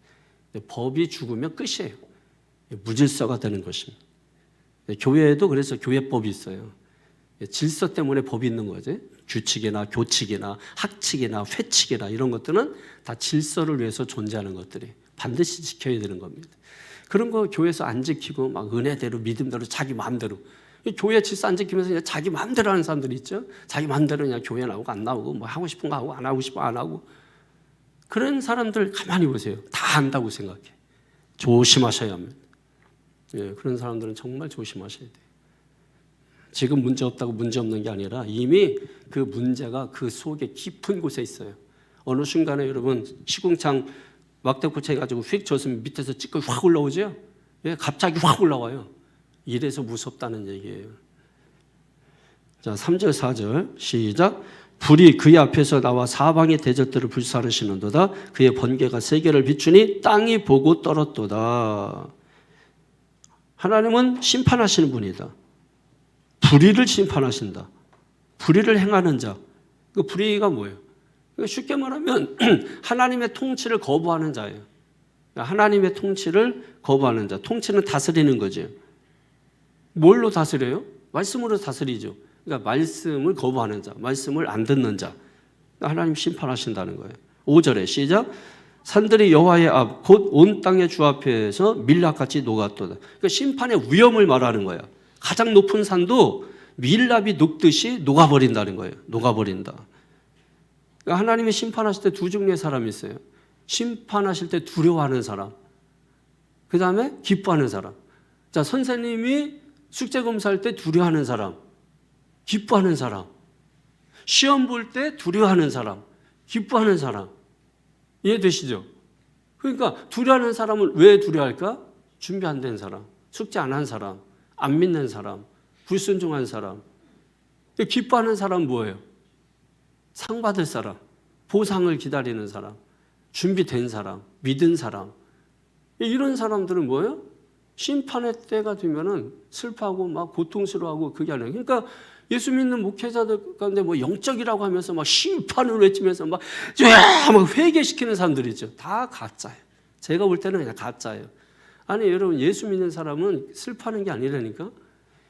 법이 죽으면 끝이에요. 무질서가 되는 것입니다. 교회에도 그래서 교회법이 있어요. 질서 때문에 법이 있는 거지. 규칙이나 교칙이나 학칙이나 회칙이나 이런 것들은 다 질서를 위해서 존재하는 것들이 반드시 지켜야 되는 겁니다. 그런 거 교회에서 안 지키고 막 은혜대로 믿음대로 자기 마음대로 교회 질서 안 지키면서 그냥 자기 마음대로 하는 사람들이 있죠. 자기 마음대로 그냥 교회 나오고 안 나오고 뭐 하고 싶은 거 하고 안 하고 싶은 거 안 하고 그런 사람들 가만히 보세요. 다 안다고 생각해. 조심하셔야 합니다. 예, 그런 사람들은 정말 조심하셔야 돼요. 지금 문제 없다고 문제 없는 게 아니라 이미 그 문제가 그 속에 깊은 곳에 있어요. 어느 순간에 여러분 시궁창 막대고체 해가지고 휙 줬으면 밑에서 찌꺼기 확 올라오죠. 예, 갑자기 확 올라와요. 이래서 무섭다는 얘기예요. 자, 3절 4절 시작. 불이 그의 앞에서 나와 사방의 대적들을 불사르시는도다. 그의 번개가 세계를 비추니 땅이 보고 떨었도다. 하나님은 심판하시는 분이다. 불의를 심판하신다. 불의를 행하는 자. 그 불의가 뭐예요? 쉽게 말하면 하나님의 통치를 거부하는 자예요. 하나님의 통치를 거부하는 자. 통치는 다스리는 거죠. 뭘로 다스려요? 말씀으로 다스리죠. 그러니까 말씀을 거부하는 자, 말씀을 안 듣는 자. 하나님 심판하신다는 거예요. 5절에 시작. 산들이 여호와의 앞, 곧 온 땅의 주 앞에서 밀랍같이 녹았도다. 그러니까 심판의 위험을 말하는 거야. 가장 높은 산도 밀랍이 녹듯이 녹아버린다는 거예요. 녹아버린다. 그러니까 하나님이 심판하실 때 두 종류의 사람이 있어요. 심판하실 때 두려워하는 사람, 그 다음에 기뻐하는 사람. 자, 선생님이 숙제 검사할 때 두려워하는 사람, 기뻐하는 사람, 시험 볼 때 두려워하는 사람, 기뻐하는 사람. 이해되시죠? 그러니까 두려워하는 사람은 왜 두려워할까? 준비 안 된 사람, 숙제 안 한 사람, 안 믿는 사람, 불순종한 사람. 기뻐하는 사람은 뭐예요? 상 받을 사람, 보상을 기다리는 사람, 준비된 사람, 믿은 사람. 이런 사람들은 뭐예요? 심판의 때가 되면은 슬퍼하고 막 고통스러워하고 그게 아니에요. 그러니까 예수 믿는 목회자들 가운데 뭐 영적이라고 하면서 막 심판을 외치면서 막 회개시키는 사람들이 있죠. 다 가짜예요. 제가 볼 때는 그냥 가짜예요. 아니 여러분, 예수 믿는 사람은 슬퍼하는 게 아니라니까.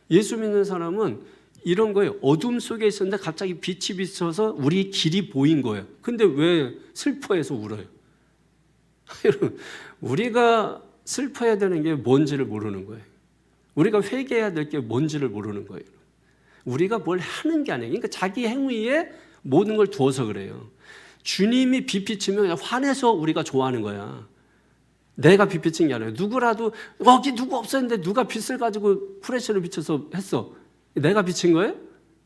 예수 믿는 사람은 이런 거예요. 어둠 속에 있었는데 갑자기 빛이 비쳐서 우리 길이 보인 거예요. 근데 왜 슬퍼해서 울어요? 여러분, 우리가 슬퍼해야 되는 게 뭔지를 모르는 거예요. 우리가 회개해야 될 게 뭔지를 모르는 거예요. 우리가 뭘 하는 게 아니에요. 그러니까 자기 행위에 모든 걸 두어서 그래요. 주님이 비비치면 그냥 화내서 우리가 좋아하는 거야. 내가 비비친 게 아니라 누구라도 여기 누구 없었는데 누가 빛을 가지고 프레셔를 비춰서 했어. 내가 비친 거예요?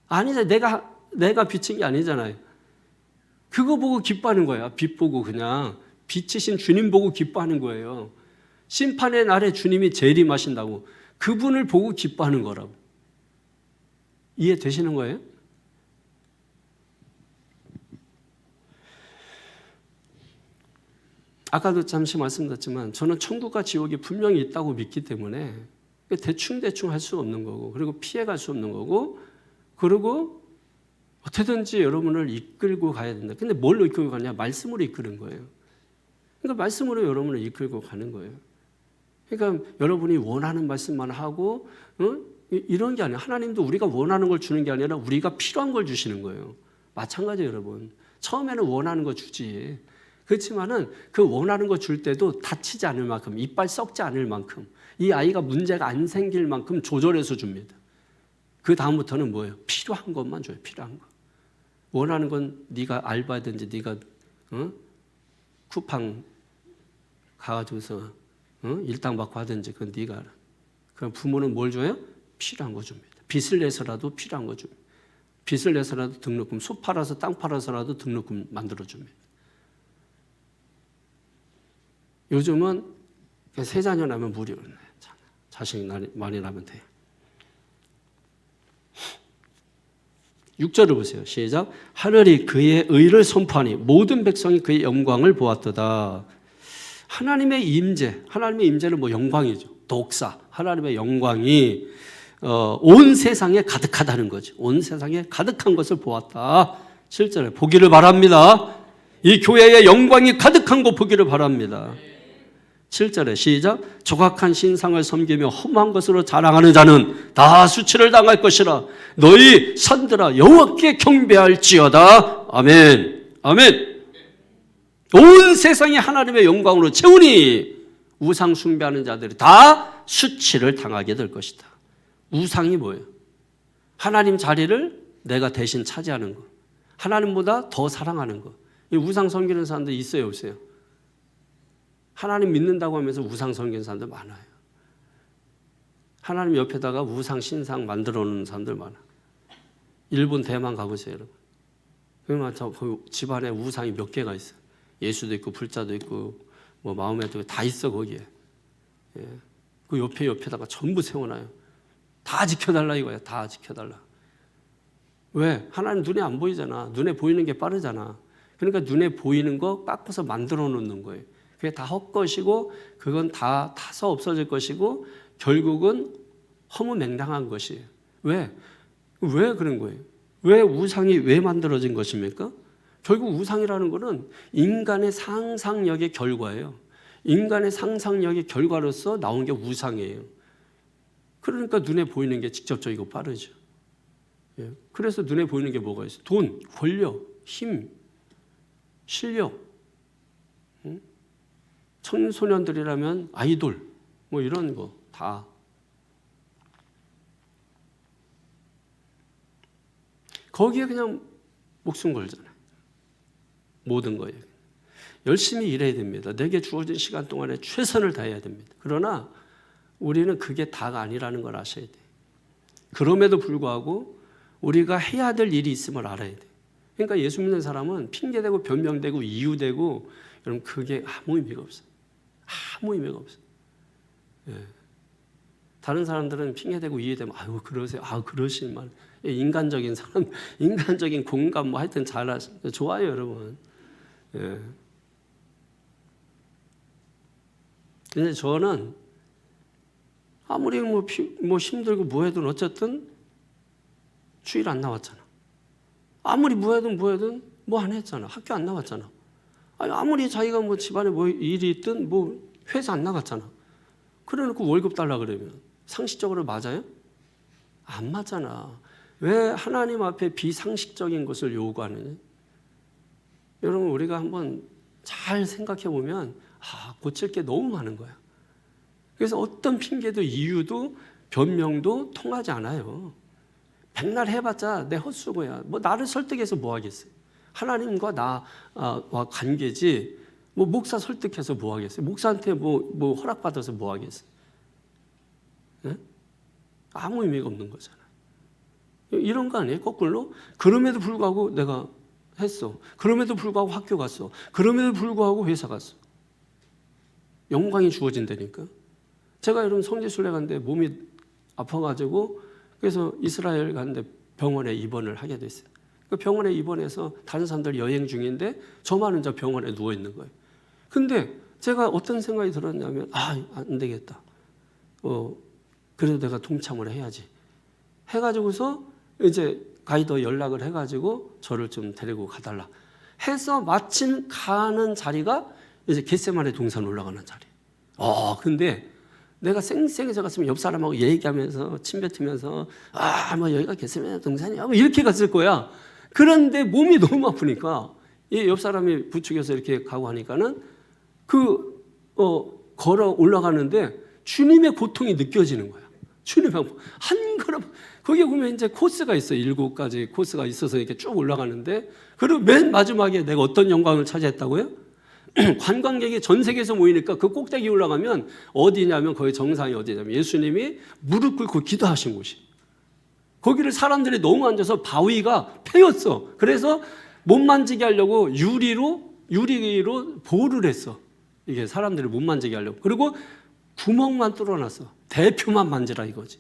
아니잖아요. 내가 비친 게 아니잖아요. 그거 보고 기뻐하는 거야. 빛 보고 그냥 빛이신 주님 보고 기뻐하는 거예요. 심판의 날에 주님이 재림하신다고 그분을 보고 기뻐하는 거라고. 이해되시는 거예요? 아까도 잠시 말씀드렸지만 저는 천국과 지옥이 분명히 있다고 믿기 때문에 대충 할 수 없는 거고, 그리고 피해갈 수 없는 거고, 그리고 어떻게든지 여러분을 이끌고 가야 된다. 근데 뭘로 이끌고 가냐? 말씀으로 이끄는 거예요. 그러니까 말씀으로 여러분을 이끌고 가는 거예요. 그러니까 여러분이 원하는 말씀만 하고 이런 게 아니에요. 하나님도 우리가 원하는 걸 주는 게 아니라 우리가 필요한 걸 주시는 거예요. 마찬가지예요, 여러분. 처음에는 원하는 거 주지. 그렇지만은 그 원하는 거 줄 때도 다치지 않을 만큼, 이빨 썩지 않을 만큼, 이 아이가 문제가 안 생길 만큼 조절해서 줍니다. 그 다음부터는 뭐예요? 필요한 것만 줘요. 필요한 거. 원하는 건 네가 알바든지 네가 쿠팡 가가지고서 일당 받고 하든지 그건 네가 알아. 그럼 부모는 뭘 줘요? 필요한 거 줍니다. 빚을 내서라도 필요한 거 줍니다. 빚을 내서라도 등록금, 숲 팔아서 땅 팔아서라도 등록금 만들어 줍니다. 요즘은 세 자녀 나면 무료. 자식이 많이 나면 돼요. 6절을 보세요. 시작. 하늘이 그의 의를 선포하니 모든 백성이 그의 영광을 보았도다. 하나님의 임재는 뭐 영광이죠. 독사, 하나님의 영광이 온 세상에 가득하다는 거죠. 온 세상에 가득한 것을 보았다. 7절에 보기를 바랍니다. 이 교회의 영광이 가득한 거 보기를 바랍니다. 7절에 시작. 조각한 신상을 섬기며 험한 것으로 자랑하는 자는 다 수치를 당할 것이라. 너희 산들아 여호와께 경배할지어다. 아멘. 아멘. 온 세상이 하나님의 영광으로 채우니 우상 숭배하는 자들이 다 수치를 당하게 될 것이다. 우상이 뭐예요? 하나님 자리를 내가 대신 차지하는 거. 하나님보다 더 사랑하는 거. 이 우상 섬기는 사람들 있어요, 없어요? 하나님 믿는다고 하면서 우상 섬기는 사람들 많아요. 하나님 옆에다가 우상 신상 만들어 놓는 사람들 많아. 일본, 대만 가보세요, 여러분. 그러면 그 집안에 우상이 몇 개가 있어요. 예수도 있고 불자도 있고 뭐 마음에도 다 있어 거기에. 예. 그 옆에다가 전부 세워놔요. 다 지켜달라 이거야. 다 지켜달라. 왜? 하나님 눈에 안 보이잖아. 눈에 보이는 게 빠르잖아. 그러니까 눈에 보이는 거 깎아서 만들어 놓는 거예요. 그게 다 헛것이고 그건 다 타서 없어질 것이고 결국은 허무맹랑한 것이에요. 왜? 왜 그런 거예요? 왜 우상이 왜 만들어진 것입니까? 결국 우상이라는 것은 인간의 상상력의 결과예요. 인간의 상상력의 결과로서 나온 게 우상이에요. 그러니까 눈에 보이는 게 직접적이고 빠르죠. 예. 그래서 눈에 보이는 게 뭐가 있어요? 돈, 권력, 힘, 실력. 청소년들이라면 아이돌, 뭐 이런 거 다. 거기에 그냥 목숨 걸잖아요. 모든 거에. 열심히 일해야 됩니다. 내게 주어진 시간 동안에 최선을 다해야 됩니다. 그러나 우리는 그게 다가 아니라는 걸 아셔야 돼요. 그럼에도 불구하고 우리가 해야 될 일이 있음을 알아야 돼요. 그러니까 예수 믿는 사람은 핑계대고 변명되고 이유되고 여러분 그게 아무 의미가 없어요. 아무 의미가 없어요. 예. 다른 사람들은 핑계대고 이해되면 아유 그러세요. 아유 그러실 말. 인간적인 사람, 인간적인 공감 뭐 하여튼 좋아요 여러분. 예. 근데 저는 아무리 뭐 힘들고 뭐해도 어쨌든 주일 안 나왔잖아. 아무리 뭐해든 뭐 안 했잖아. 학교 안 나왔잖아. 아니, 아무리 자기가 뭐 집안에 뭐 일이 있든 뭐 회사 안 나갔잖아. 그래놓고 월급 달라 그러면 상식적으로 맞아요? 안 맞잖아. 왜 하나님 앞에 비상식적인 것을 요구하느냐? 여러분 우리가 한번 잘 생각해 보면 고칠 게 너무 많은 거야. 그래서 어떤 핑계도 이유도 변명도 통하지 않아요. 백날 해봤자 내 헛수고야. 뭐 나를 설득해서 뭐 하겠어요? 하나님과 나와 관계지. 뭐 목사 설득해서 뭐 하겠어요? 목사한테 뭐 허락받아서 뭐 하겠어요? 네? 아무 의미가 없는 거잖아요. 이런 거 아니에요? 거꾸로. 그럼에도 불구하고 내가 했어. 그럼에도 불구하고 학교 갔어. 그럼에도 불구하고 회사 갔어. 영광이 주어진다니까. 제가 여러분 성지순례 갔는데 몸이 아파가지고 그래서 이스라엘 갔는데 병원에 입원을 하게 됐어요. 그 병원에 입원해서 다른 사람들 여행 중인데 저만 혼자 병원에 누워 있는 거예요. 근데 제가 어떤 생각이 들었냐면 안 되겠다. 그래도 내가 동참을 해야지. 해가지고서 이제 가이드 연락을 해가지고 저를 좀 데리고 가달라. 해서 마침 가는 자리가 이제 겟세마네 동산 올라가는 자리. 근데 내가 쌩쌩해서 갔으면 옆 사람하고 얘기하면서 침 뱉으면서 뭐 여기가 겟세마네 동산이야 뭐 이렇게 갔을 거야. 그런데 몸이 너무 아프니까 이 옆 사람이 부축해서 이렇게 가고 하니까는 걸어 올라가는데 주님의 고통이 느껴지는 거야. 주님의 한 걸음 거기에 보면 이제 코스가 있어요. 7가지 코스가 있어서 이렇게 쭉 올라가는데 그리고 맨 마지막에 내가 어떤 영광을 차지했다고요? 관광객이 전 세계에서 모이니까 그 꼭대기 올라가면 어디냐면 거기 정상이 어디냐면 예수님이 무릎 꿇고 기도하신 곳이. 거기를 사람들이 너무 앉아서 바위가 패였어. 그래서 못 만지게 하려고 유리로 보호를 했어. 이게 사람들이 못 만지게 하려고. 그리고 구멍만 뚫어놨어. 대표만 만지라 이거지.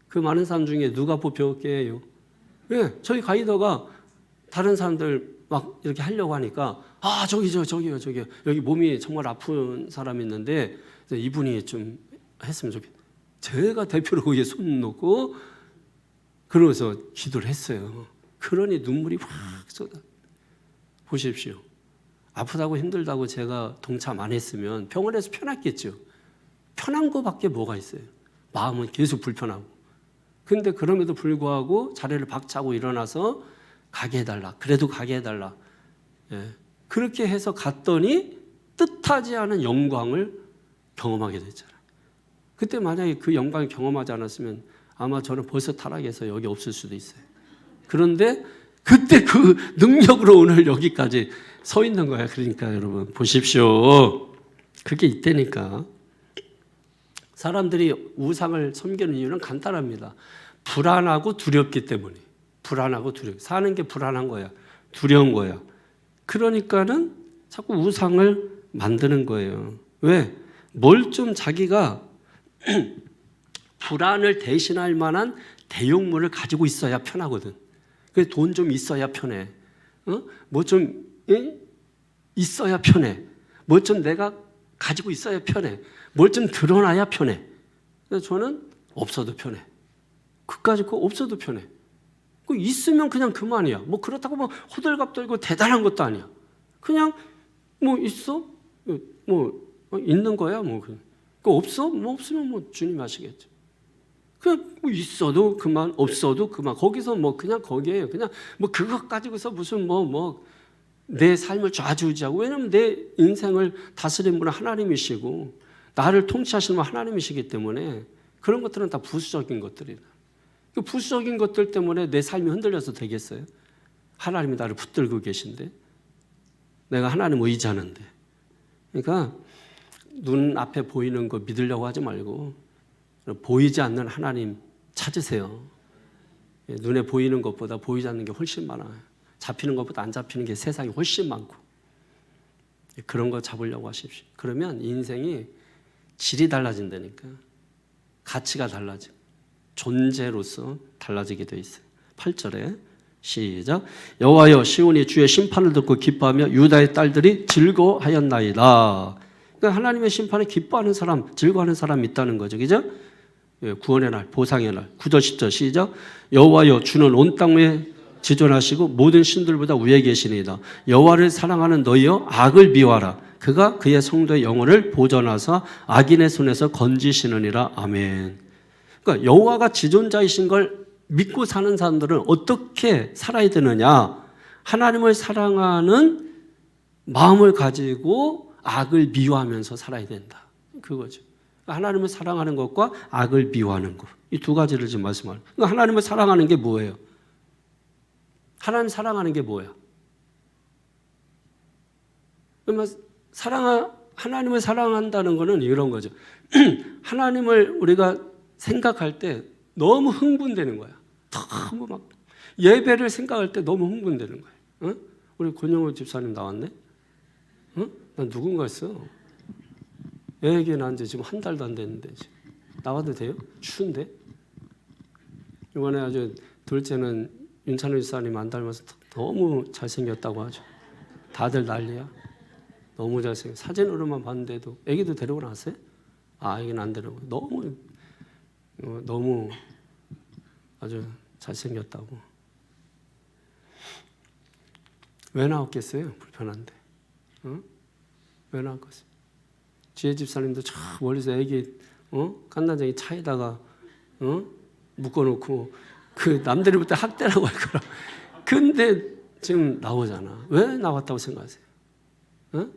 그 많은 사람 중에 누가 뽑혔게요? 왜? 저희 가이더가 다른 사람들 막 이렇게 하려고 하니까 저기요. 여기 몸이 정말 아픈 사람이 있는데 이분이 좀 했으면 좋겠다. 제가 대표로 거기에 손 놓고 그러면서 기도를 했어요. 그러니 눈물이 확 쏟아. 보십시오. 아프다고 힘들다고 제가 동참 안 했으면 병원에서 편했겠죠. 편한 거밖에 뭐가 있어요. 마음은 계속 불편하고. 근데 그럼에도 불구하고 자리를 박차고 일어나서 가게 해달라. 그래도 가게 해달라. 그렇게 해서 갔더니 뜻하지 않은 영광을 경험하게 됐잖아요. 그때 만약에 그 영광을 경험하지 않았으면 아마 저는 벌써 타락해서 여기 없을 수도 있어요. 그런데 그때 그 능력으로 오늘 여기까지 서 있는 거야. 그러니까 여러분 보십시오. 그게 있다니까. 사람들이 우상을 섬기는 이유는 간단합니다. 불안하고 두렵기 때문에. 불안하고 두렵. 사는 게 불안한 거야. 두려운 거야. 그러니까는 자꾸 우상을 만드는 거예요. 왜? 뭘 좀 자기가 불안을 대신할 만한 대용물을 가지고 있어야 편하거든. 그래서 돈 좀 있어야 편해. 뭐 좀 있어야 편해. 뭐 좀 내가 가지고 있어야 편해. 뭘 좀 드러나야 편해. 그래서 저는 없어도 편해. 그까짓 거 없어도 편해. 그 있으면 그냥 그만이야. 뭐 그렇다고 뭐 호들갑 떨고 대단한 것도 아니야. 그냥 뭐 있어? 뭐 있는 거야. 뭐 그 없어? 뭐 없으면 뭐 주님 하시겠죠. 그냥 뭐 있어도 그만, 없어도 그만. 거기서 뭐 그냥 거기에요. 그냥 뭐 그것 가지고서 무슨 내 삶을 좌지우지하고. 왜냐면 내 인생을 다스리는 분은 하나님이시고 나를 통치하시는 분은 하나님이시기 때문에 그런 것들은 다 부수적인 것들이다. 그 부수적인 것들 때문에 내 삶이 흔들려서 되겠어요? 하나님이 나를 붙들고 계신데 내가 하나님 의지하는데. 그러니까 눈앞에 보이는 거 믿으려고 하지 말고 보이지 않는 하나님 찾으세요. 눈에 보이는 것보다 보이지 않는 게 훨씬 많아요. 잡히는 것보다 안 잡히는 게 세상에 훨씬 많고. 그런 거 잡으려고 하십시오. 그러면 인생이 질이 달라진다니까. 가치가 달라지고 존재로서 달라지게 되어 있어요. 8절에 시작. 여호와여 시온이 주의 심판을 듣고 기뻐하며 유다의 딸들이 즐거워하였나이다. 그러니까 하나님의 심판에 기뻐하는 사람, 즐거워하는 사람이 있다는 거죠. 그죠? 구원의 날, 보상의 날. 9절 10절 시작. 여호와여 주는 온 땅에 지존하시고 모든 신들보다 위에 계시니이다. 여호와를 사랑하는 너희여 악을 미워하라. 그가 그의 성도의 영혼을 보존하사 악인의 손에서 건지시느니라. 아멘. 그러니까 여호와가 지존자이신 걸 믿고 사는 사람들은 어떻게 살아야 되느냐? 하나님을 사랑하는 마음을 가지고 악을 미워하면서 살아야 된다. 그거죠. 하나님을 사랑하는 것과 악을 미워하는 것. 이 두 가지를 지금 말씀하는 거예요. 하나님을 사랑하는 게 뭐예요? 하나님 사랑하는 게 뭐야? 그러면 하나님을 사랑한다는 것은 이런 거죠. 하나님을 우리가 생각할 때 너무 흥분되는 거야. 너무 막 예배를 생각할 때 너무 흥분되는 거야. 어? 우리 권영호 집사님 나왔네? 어? 난 누군가 했어. 애 얘기 난 지 지금 한 달도 안 됐는데 지금. 나와도 돼요? 추운데? 이번에 아주 둘째는 윤찬호 집사님 안 닮아서 너무 잘생겼다고 하죠. 다들 난리야. 너무 잘생겨. 사진으로만 봤는데도 애기도 데리고 나왔어요? 아, 애기는 안 데리고. 너무 아주 잘생겼다고. 왜 나왔겠어요? 불편한데. 어? 왜 나왔겠어요? 지혜 집사님도 저 멀리서 애기 깐난쟁이 차에다가 묶어놓고 그 남들이 볼 때 학대라고 할 거라. 근데 지금 나오잖아. 왜 나왔다고 생각하세요? 어?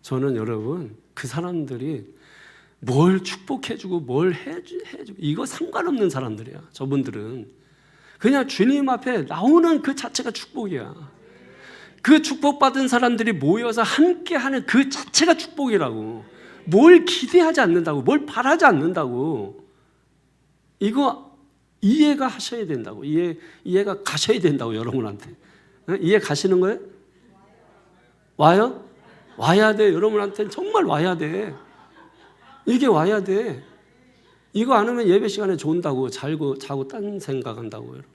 저는 여러분 그 사람들이 뭘 축복해주고 뭘 해주고 이거 상관없는 사람들이야. 저분들은 그냥 주님 앞에 나오는 그 자체가 축복이야. 그 축복받은 사람들이 모여서 함께하는 그 자체가 축복이라고. 뭘 기대하지 않는다고, 뭘 바라지 않는다고. 이거 이해가 하셔야 된다고. 이해가 가셔야 된다고, 여러분한테. 이해 가시는 거예요? 와요? 와야 돼. 여러분한테는 정말 와야 돼. 이게 와야 돼. 이거 안 하면 예배 시간에 좋은다고 자고 딴 생각한다고 여러분.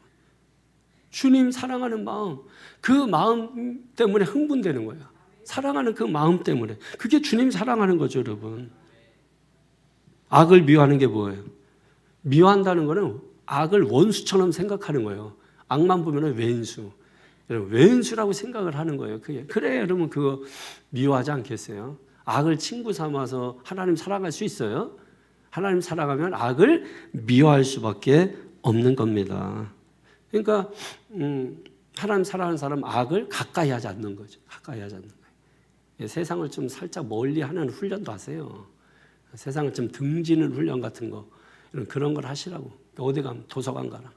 주님 사랑하는 마음, 그 마음 때문에 흥분되는 거야. 사랑하는 그 마음 때문에. 그게 주님 사랑하는 거죠, 여러분. 악을 미워하는 게 뭐예요? 미워한다는 거는 악을 원수처럼 생각하는 거예요. 악만 보면 왼수. 여러분, 왼수라고 생각을 하는 거예요. 그래, 여러분 그거 미워하지 않겠어요? 악을 친구 삼아서 하나님 사랑할 수 있어요? 하나님 사랑하면 악을 미워할 수밖에 없는 겁니다. 그러니까 하나님 사랑하는 사람은 악을 가까이 하지 않는 거죠. 가까이 하지 않는 거예요. 세상을 좀 살짝 멀리하는 훈련도 하세요. 세상을 좀 등지는 훈련 같은 거 그런 걸 하시라고. 어디 가면 도서관 가라.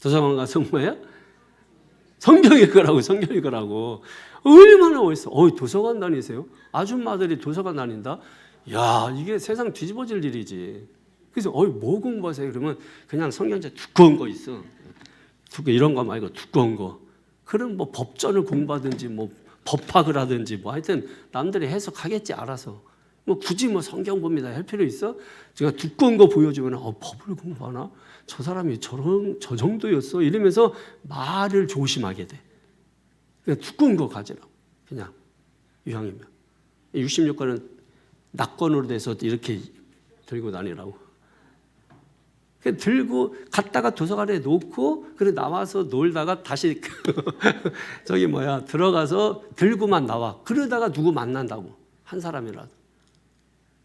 도서관 가서 뭐예요? 성경 읽으라고. 성경 읽으라고. 얼마나 멋있어. 도서관 다니세요? 아줌마들이 도서관 다닌다? 야, 이게 세상 뒤집어질 일이지. 그래서 뭐 공부하세요? 그러면 그냥 성경책 두꺼운 거 있어. 이런 거 말고 두꺼운 거. 그럼 뭐 법전을 공부하든지 뭐 법학을 하든지 뭐 하여튼 남들이 해석하겠지 알아서. 뭐 굳이 뭐 성경 봅니다 할 필요 있어? 제가 두꺼운 거 보여주면 법을 공부하나? 저 사람이 저 정도였어? 이러면서 말을 조심하게 돼. 그냥 두꺼운 거 가지라고. 그냥 유형이면. 66권은 낙권으로 돼서 이렇게 들고 다니라고. 들고 갔다가 도서관에 놓고 그래 나와서 놀다가 다시 들어가서 들고만 나와. 그러다가 누구 만난다고. 한 사람이라도.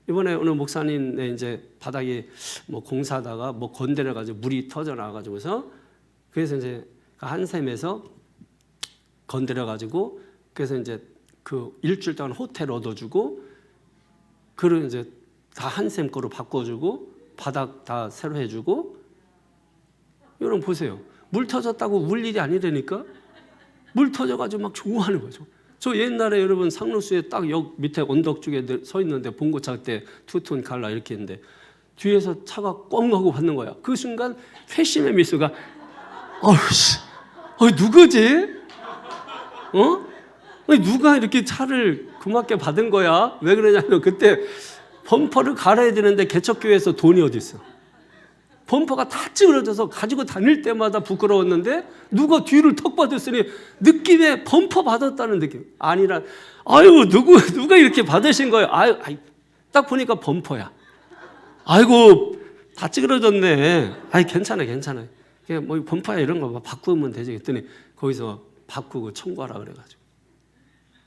이번에 오늘 목사님네 이제 바닥에 뭐 공사하다가 뭐 건드려 가지고 물이 터져 나와 가지고서 그래서 이제 한샘에서 건드려 가지고 그래서 이제 그 일주일 동안 호텔 얻어주고 그를 이제 다 한샘 거로 바꿔주고 바닥 다 새로 해주고. 여러분 보세요. 물 터졌다고 울 일이 아니라니까. 물 터져가지고 막 좋아하는 거죠. 저 옛날에 여러분 상로수에 딱 역 밑에 언덕 쪽에 서 있는데 봉고차 때 투톤 갈라 이렇게 했는데 뒤에서 차가 꽝 하고 받는 거야. 그 순간 회심의 미소가 누구지? 누가 이렇게 차를 고맙게 받은 거야? 왜 그러냐면 그때 범퍼를 갈아야 되는데 개척교회에서 돈이 어디 있어? 범퍼가 다 찌그러져서 가지고 다닐 때마다 부끄러웠는데 누가 뒤를 턱 받았으니 느낌에 범퍼 받았다는 느낌. 아니라 누가 이렇게 받으신 거예요? 딱 보니까 범퍼야. 아이고 다 찌그러졌네. 괜찮아. 그냥 뭐 범퍼야 이런 거 바꾸면 되지. 그랬더니 거기서 바꾸고 청구하라 그래가지고.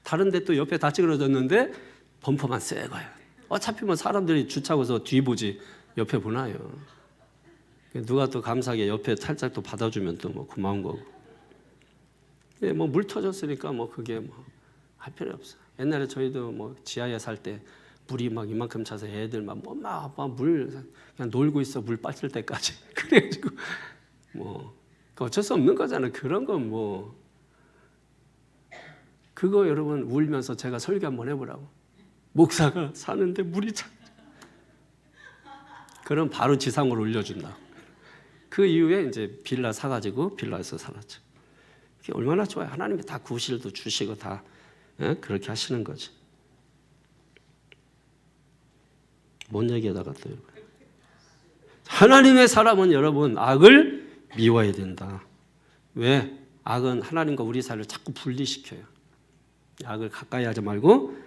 다른데 또 옆에 다 찌그러졌는데 범퍼만 새 거야. 어차피 뭐 사람들이 주차고서 뒤 보지 옆에 보나요. 누가 또 감사하게 옆에 살짝 또 받아주면 또 뭐 고마운 거고. 뭐 물 터졌으니까 뭐 그게 뭐 할 필요 없어요. 옛날에 저희도 뭐 지하에 살 때 물이 막 이만큼 차서 애들 물 그냥 놀고 있어, 물 빠질 때까지. 그래가지고 뭐 어쩔 수 없는 거잖아요. 그런 건 뭐 그거 여러분 울면서 제가 설교 한번 해보라고. 목사가 사는데 물이 차. 그럼 바로 지상으로 올려준다. 그 이후에 이제 빌라 사가지고 빌라에서 살았죠. 그게 얼마나 좋아요. 하나님이 다 구실도 주시고 다 그렇게 하시는 거지. 뭔 얘기하다가 또 하나님의 사람은 여러분 악을 미워야 된다. 왜? 악은 하나님과 우리 사이를 자꾸 분리시켜요. 악을 가까이 하지 말고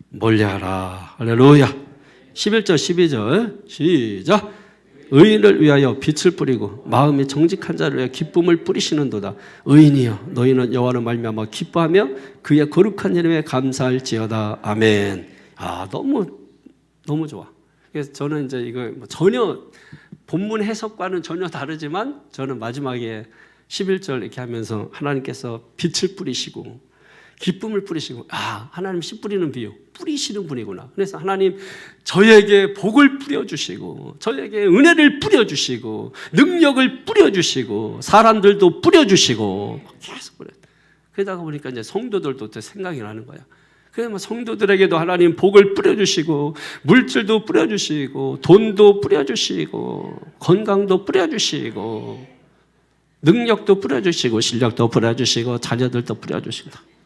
멀리하라. 할렐루야. 11절 12절 시작. 의인을 위하여 빛을 뿌리고 마음이 정직한 자를 위하여 기쁨을 뿌리시는도다. 의인이여 너희는 여호와로 말미암아 기뻐하며 그의 거룩한 이름에 감사할지어다. 아멘. 너무 좋아. 그래서 저는 이제 이거 전혀 본문 해석과는 전혀 다르지만 저는 마지막에 11절 이렇게 하면서 하나님께서 빛을 뿌리시고 기쁨을 뿌리시고 하나님 씨 뿌리는 비유 뿌리시는 분이구나. 그래서 하나님 저에게 복을 뿌려주시고 저에게 은혜를 뿌려주시고 능력을 뿌려주시고 사람들도 뿌려주시고 계속 그래. 그러다가 보니까 이제 성도들도 또 생각이 나는 거야. 그래서 성도들에게도 하나님 복을 뿌려주시고 물질도 뿌려주시고 돈도 뿌려주시고 건강도 뿌려주시고 능력도 뿌려주시고 실력도 뿌려주시고 자녀들도 뿌려주시고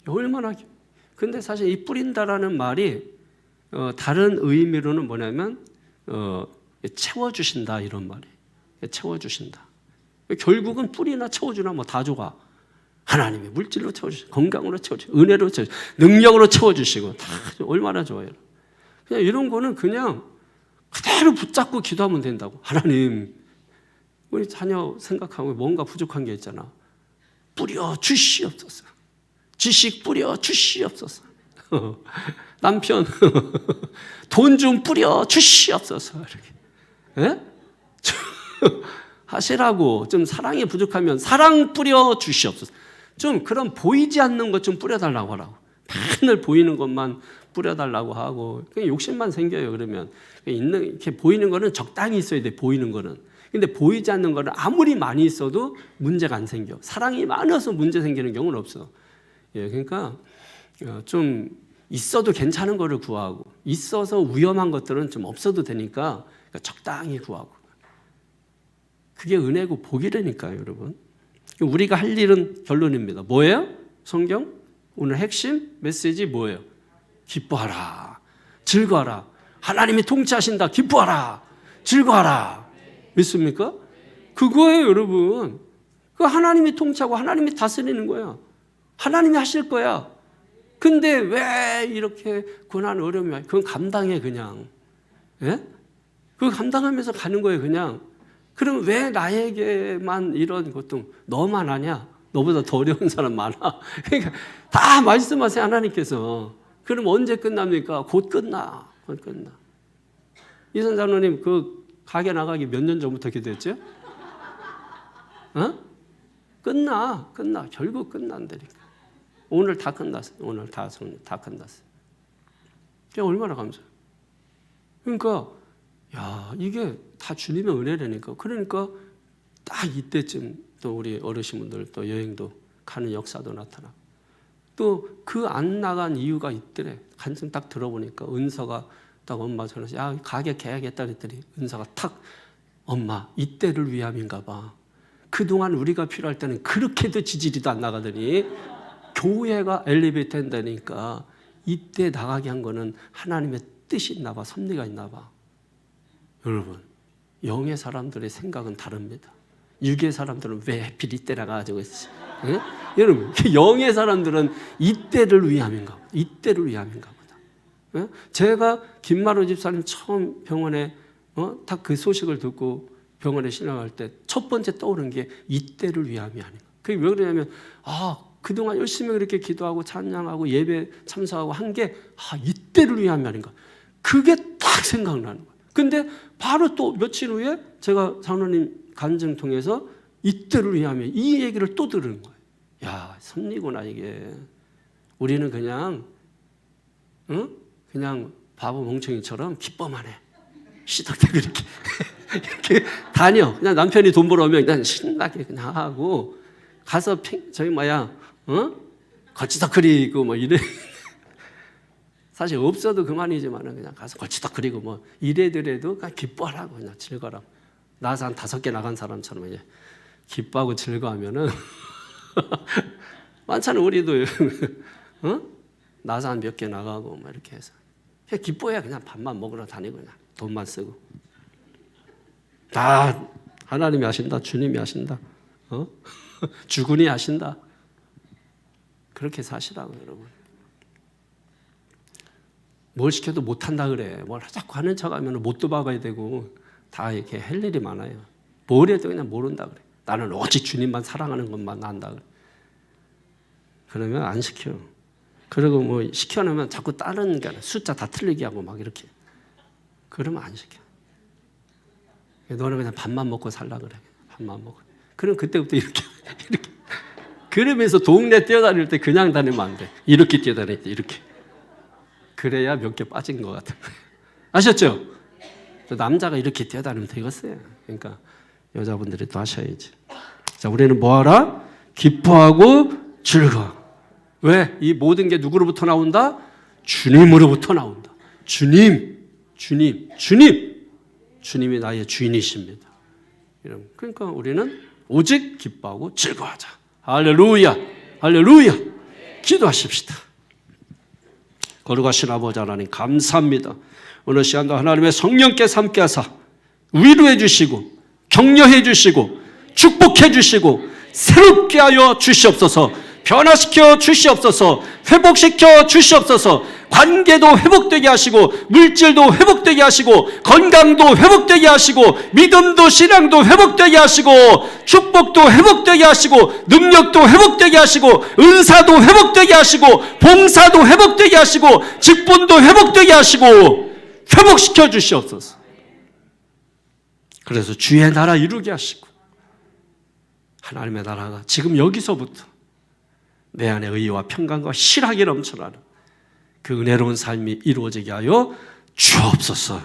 얼마나. 근데 사실 이 뿌린다라는 말이 다른 의미로는 뭐냐면 채워주신다 이런 말이에요. 채워주신다. 결국은 뿌리나 채워주나 뭐 다 줘가. 하나님이 물질로 채워주시고 건강으로 채워주시고 은혜로 채워주시고 능력으로 채워주시고 다 얼마나 좋아요. 그냥 이런 거는 그냥 그대로 붙잡고 기도하면 된다고. 하나님 우리 자녀 생각하고 뭔가 부족한 게 있잖아. 뿌려 주시옵소서. 지식 뿌려 주시옵소서. 남편 돈 좀 뿌려 주시옵소서. 이렇게 하시라고. 좀 사랑이 부족하면 사랑 뿌려 주시옵소서. 좀 그런 보이지 않는 것 좀 뿌려달라고 하라고. 맨날 보이는 것만 뿌려달라고 하고 그냥 욕심만 생겨요. 그러면 이렇게 보이는 거는 적당히 있어야 돼. 보이는 거는. 근데 보이지 않는 거는 아무리 많이 있어도 문제가 안 생겨. 사랑이 많아서 문제 생기는 경우는 없어. 그러니까 좀 있어도 괜찮은 거를 구하고 있어서 위험한 것들은 좀 없어도 되니까 적당히 구하고. 그게 은혜고 복이라니까요, 여러분. 우리가 할 일은 결론입니다. 뭐예요? 성경 오늘 핵심 메시지 뭐예요? 기뻐하라, 즐거워하라. 하나님이 통치하신다. 기뻐하라, 즐거워하라. 믿습니까? 그거예요, 여러분. 그 하나님이 통치하고 하나님이 다스리는 거야. 하나님이 하실 거야. 근데 왜 이렇게 고난 어려움이 와요? 그건 감당해 그냥. 그거 감당하면서 가는 거예요, 그냥. 그럼 왜 나에게만 이런 고통? 너만 하냐? 너보다 더 어려운 사람 많아. 그러니까 다 말씀하세요, 하나님께서. 그럼 언제 끝납니까? 곧 끝나. 곧 끝나. 이선 장로님 그 가게 나가기 몇 년 전부터 기도했죠? 끝나. 결국 끝난다니까. 오늘 다 끝났어. 오늘 다 끝났어. 그게 얼마나 감사해요. 그러니까 이게 다 주님의 은혜라니까. 그러니까 딱 이때쯤 또 우리 어르신분들 또 여행도 가는 역사도 나타나. 또 그 안 나간 이유가 있더래. 한숨 딱 들어보니까 은서가 딱 엄마 전화해서 가게 계약했다 그랬더니 은서가 탁 엄마 이때를 위함인가 봐. 그동안 우리가 필요할 때는 그렇게도 지지리도 안 나가더니 교회가 엘리베이터 한다니까 이때 나가게 한 거는 하나님의 뜻이 있나 봐. 섭리가 있나 봐. 여러분 영의 사람들의 생각은 다릅니다. 육의 사람들은 왜 하필 이때 나가가지고 있지? 여러분 영의 사람들은 이때를 위함인가 보다. 이때를 위함인가 보다. 제가 김마루 집사님 처음 병원에 딱 그 소식을 듣고 병원에 신앙할 때 첫 번째 떠오른 게 이때를 위함이 아닌가. 그게 왜 그러냐면 그동안 열심히 그렇게 기도하고 찬양하고 예배 참석하고 한 게 이때를 위함이 아닌가. 그게 딱 생각나는 거예요. 근데 바로 또 며칠 후에 제가 장로님 간증 통해서 이때를 위하면 이 얘기를 또 들은 거예요. 야, 섭리구나 이게. 우리는 그냥 그냥 바보 멍청이처럼 기뻐만 해. 시덕대고 이렇게 다녀. 그냥 남편이 돈 벌어오면 그냥 신나게 그냥 하고 가서 거치다 그리고 뭐 이래. 사실 없어도 그만이지만은 그냥 가서 거치다 그리고 뭐 이래더라도 그냥 기뻐하라고 그냥 즐거라. 나서 한 5개 나간 사람처럼 이제 기뻐하고 즐거하면은 많잖아 우리도 나서 한 몇 개 나가고 뭐 이렇게 해서 그냥 기뻐해야 그냥 밥만 먹으러 다니고 그냥 돈만 쓰고 다 하나님이 하신다 주님이 하신다 주군이 하신다 그렇게 사시라고 여러분. 뭘 시켜도 못한다 그래. 뭘 자꾸 하는 척하면 못도 박아야 되고 다 이렇게 할 일이 많아요. 뭘 해도 그냥 모른다 그래. 나는 오직 주님만 사랑하는 것만 안다 그래. 그러면 안 시켜. 그리고 뭐 시켜놓으면 자꾸 다른 숫자 다 틀리게 하고 막 이렇게. 그러면 안 시켜. 너는 그냥 밥만 먹고 살라 그래. 밥만 먹고. 그럼 그때부터 이렇게. 그러면서 동네 뛰어다닐 때 그냥 다니면 안 돼. 이렇게 뛰어다닐 때 이렇게. 그래야 몇 개 빠진 것 같아. 아셨죠? 남자가 이렇게 뛰어다니면 되겠어요. 그러니까 여자분들이 또 하셔야지. 자, 우리는 뭐하라? 기뻐하고 즐거워. 왜? 이 모든 게 누구로부터 나온다? 주님으로부터 나온다. 주님이 나의 주인이십니다. 그러니까 우리는 오직 기뻐하고 즐거워하자. 할렐루야, 할렐루야. 기도하십시다. 거룩하신 아버지 하나님 감사합니다. 오늘 시간도 하나님의 성령께서 함께하사 위로해 주시고 격려해 주시고 축복해 주시고 새롭게 하여 주시옵소서. 변화시켜 주시옵소서. 회복시켜 주시옵소서. 관계도 회복되게 하시고 물질도 회복되게 하시고 건강도 회복되게 하시고 믿음도 신앙도 회복되게 하시고 축복도 회복되게 하시고 능력도 회복되게 하시고 은사도 회복되게 하시고 봉사도 회복되게 하시고 직분도 회복되게 하시고 회복시켜 주시옵소서. 그래서 주의 나라 이루게 하시고 하나님의 나라가 지금 여기서부터 내 안에 의와 평강과 실학이 넘쳐나는 그 은혜로운 삶이 이루어지게 하여 주옵소서.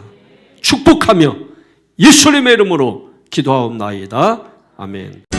축복하며 예수님의 이름으로 기도하옵나이다. 아멘.